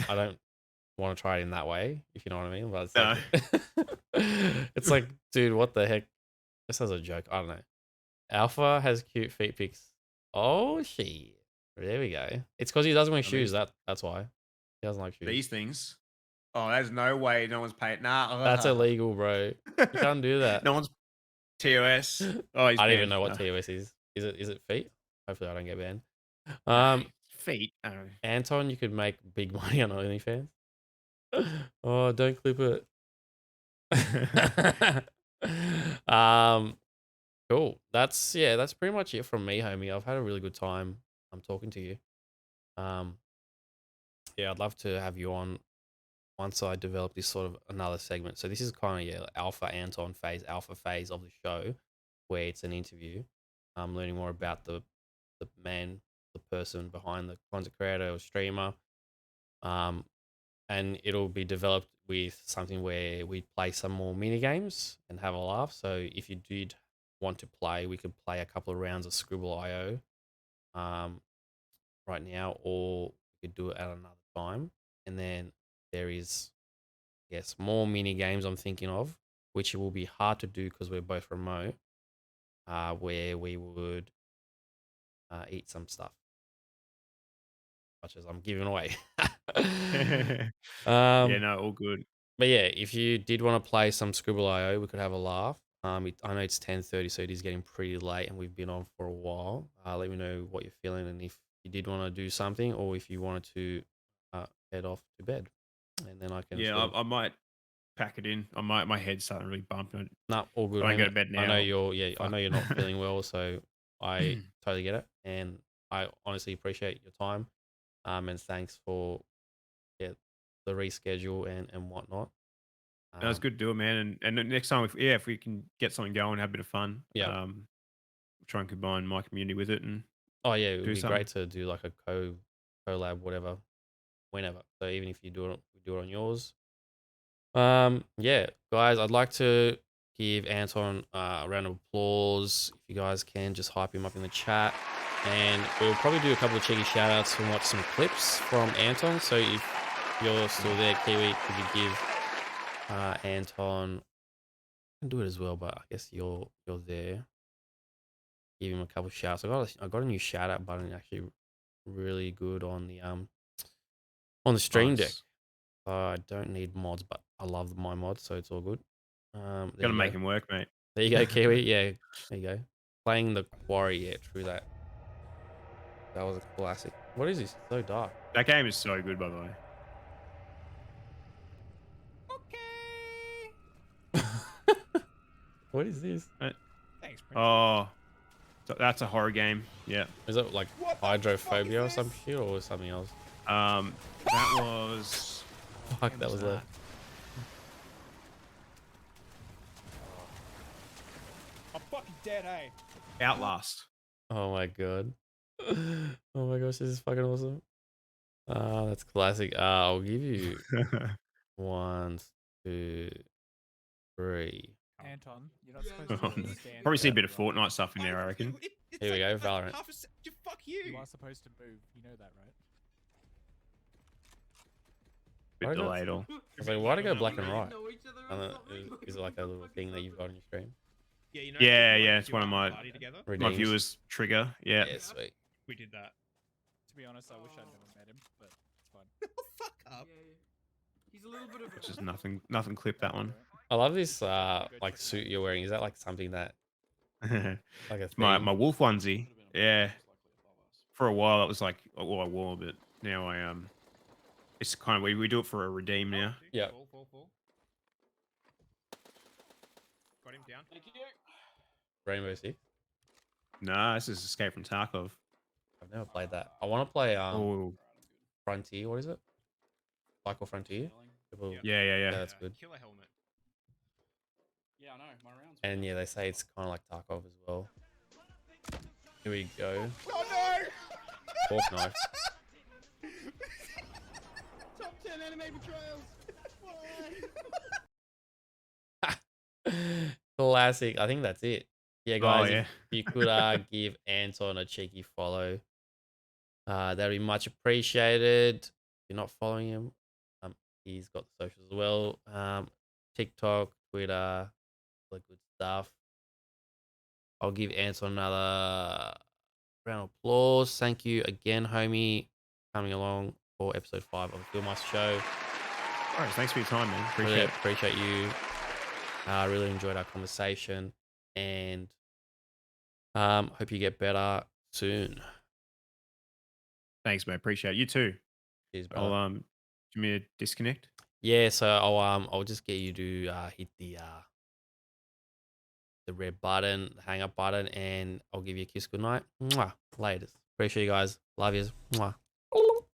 Speaker 2: I don't want to try it in that way, if you know what I mean. But it's like,
Speaker 1: it.
Speaker 2: it's
Speaker 1: No.
Speaker 2: like, dude, what the heck? This is a joke. I don't know. Alpha has cute feet pics. Oh shit. There we go. It's because he doesn't wear
Speaker 1: Are
Speaker 2: shoes.
Speaker 1: these
Speaker 2: That's why he doesn't like shoes.
Speaker 1: these things? Oh, there's no way no one's paying.
Speaker 2: That's
Speaker 1: Nah.
Speaker 2: illegal, bro. You can't do that.
Speaker 1: No one's TOS. Oh, he's
Speaker 2: I don't even
Speaker 1: banned.
Speaker 2: know what
Speaker 1: No.
Speaker 2: TOS is. Is it feet? Hopefully I don't get banned.
Speaker 1: Nah,
Speaker 2: Um,
Speaker 1: feet. Oh.
Speaker 2: Anton, you could make big money on OnlyFans. Oh, don't clip it. um, cool. That's pretty much it from me, homie. I've had a really good time. I'm talking to you. Um, yeah, I'd love to have you on once I develop this sort of another segment. So this is kind of Alpha Anton phase, alpha phase of the show, where it's an interview. I'm learning more about the man, the person behind the content creator or streamer. Um, and it'll be developed with something where we play some more mini games and have a laugh. So if you did want to play, we could play a couple of rounds of Scribble IO right now, or we could do it at another time. And then there is, yes, more mini games I'm thinking of, which will be hard to do because we're both remote, where we would eat some stuff, such as I'm giving away.
Speaker 1: Yeah,
Speaker 2: um,
Speaker 1: no, all good.
Speaker 2: but yeah, if you did want to play some Scribble IO, we could have a laugh. I know it's 10:30, so it is getting pretty late, and we've been on for a while. Let me know what you're feeling, and if you did want to do something, or if you wanted to head off to bed, and then I can
Speaker 1: Yeah,
Speaker 2: sort of.
Speaker 1: I might pack it in. My head's starting to really bump. And
Speaker 2: Nah, all
Speaker 1: if
Speaker 2: good,
Speaker 1: I don't go
Speaker 2: homie.
Speaker 1: to bed
Speaker 2: I know
Speaker 1: now.
Speaker 2: you're, yeah, I
Speaker 1: Fuck.
Speaker 2: know you're not feeling well, so I totally get it, and I honestly appreciate your time. And thanks for, yeah, the reschedule and whatnot.
Speaker 1: No, it's
Speaker 2: Um,
Speaker 1: good to do it, man. And the next time, if we can get something going, have a bit of fun.
Speaker 2: yeah.
Speaker 1: Try and combine my community with it and
Speaker 2: Oh yeah, it would
Speaker 1: do
Speaker 2: be great
Speaker 1: something.
Speaker 2: to do like a collab, whatever, whenever. So even if you do it, we do it on yours. Yeah, guys, I'd like to give Anton a round of applause. If you guys can, just hype him up in the chat. And we'll probably do a couple of cheeky shout outs and watch some clips from Anton. So if you're still there, Kiwi, could you give Anton, I can do it as well, but I guess you're there. Give him a couple of shouts. I got a new shout out button, actually really good on the Stream Deck.
Speaker 1: Nice.
Speaker 2: I don't need mods, but I love my mods, so it's all good. There
Speaker 1: Gotta
Speaker 2: you
Speaker 1: make
Speaker 2: go.
Speaker 1: him work, mate.
Speaker 2: There you go, Kiwi. Yeah, there you go. Playing the Quarry. Yeah, true that. That was a classic. What is this? It's so dark.
Speaker 1: That game is so good, by the way.
Speaker 2: What is this?
Speaker 3: Thanks, Prince.
Speaker 1: Oh, that's a horror game. Yeah.
Speaker 2: Is it like hydrophobia or some shit, or something else?
Speaker 1: That was.
Speaker 2: Fuck, that was a.
Speaker 3: I'm fucking dead, hey.
Speaker 1: Outlast.
Speaker 2: Oh my god. Oh my gosh, this is fucking awesome. That's classic. I'll give you 1, 2, 3.
Speaker 3: Anton, you're not supposed
Speaker 1: Oh,
Speaker 3: to
Speaker 1: no.
Speaker 3: stand.
Speaker 1: Probably see a
Speaker 3: there,
Speaker 1: bit of
Speaker 3: right?
Speaker 1: Fortnite stuff in there, I reckon.
Speaker 2: Here we go, Valorant.
Speaker 4: Fuck you.
Speaker 3: You are supposed to move. You know that, right?
Speaker 1: Bit
Speaker 2: Why not?
Speaker 1: delayed all.
Speaker 2: I was like, why to go black and white? Is it like a little thing that you've got on your stream?
Speaker 5: Yeah, you know.
Speaker 1: Yeah, it's one of my
Speaker 5: together.
Speaker 1: my
Speaker 2: Redeems?
Speaker 1: viewers trigger. Yeah.
Speaker 2: Yeah, sweet.
Speaker 5: We did that.
Speaker 3: To be honest, I wish I'd never met him, but it's fine.
Speaker 5: Fuck up.
Speaker 4: He's a little bit of
Speaker 1: It's just nothing clipped that one.
Speaker 2: I love this like suit you're wearing. Is that like something that like a
Speaker 1: It's my
Speaker 2: theme?
Speaker 1: wolf onesie. Yeah. For a while, it was like all I wore, but now it's kind of we do it for a redeem now.
Speaker 2: Yeah.
Speaker 5: Fall. Got him down.
Speaker 2: Rainbow Six.
Speaker 1: Nah, this is Escape from Tarkov.
Speaker 2: I've never played that. I want to play
Speaker 1: Oh,
Speaker 2: Frontier. What is it? Cycle Frontier. People-
Speaker 1: yeah.
Speaker 2: that's good.
Speaker 5: Killer helmet.
Speaker 6: Yeah, I know. My rounds.
Speaker 2: And yeah, they say it's kind of like Tarkov as well. Here we go.
Speaker 5: Oh no!
Speaker 2: Fork knife.
Speaker 5: Top 10 anime betrayals.
Speaker 2: Classic. I think that's it. Yeah,
Speaker 1: Oh,
Speaker 2: guys,
Speaker 1: yeah.
Speaker 2: if you could give Anton a cheeky follow, that'd be much appreciated. If you're not following him, he's got the socials as well. TikTok, Twitter, all the good stuff. I'll give Anton another round of applause. Thank you again, homie, coming along for episode 5 of the PHILMYSTER Show.
Speaker 1: All right, thanks for your time, man.
Speaker 2: Really
Speaker 1: Appreciate it.
Speaker 2: appreciate you. I really enjoyed our conversation, and hope you get better soon.
Speaker 1: Thanks, mate. Appreciate it. You too.
Speaker 2: Cheers, brother.
Speaker 1: I'll give me a disconnect.
Speaker 2: Yeah, so I'll just get you to hit the red button, the hang up button, and I'll give you a kiss goodnight. Mwah. Laters. Appreciate you guys. Love yous. Mwah.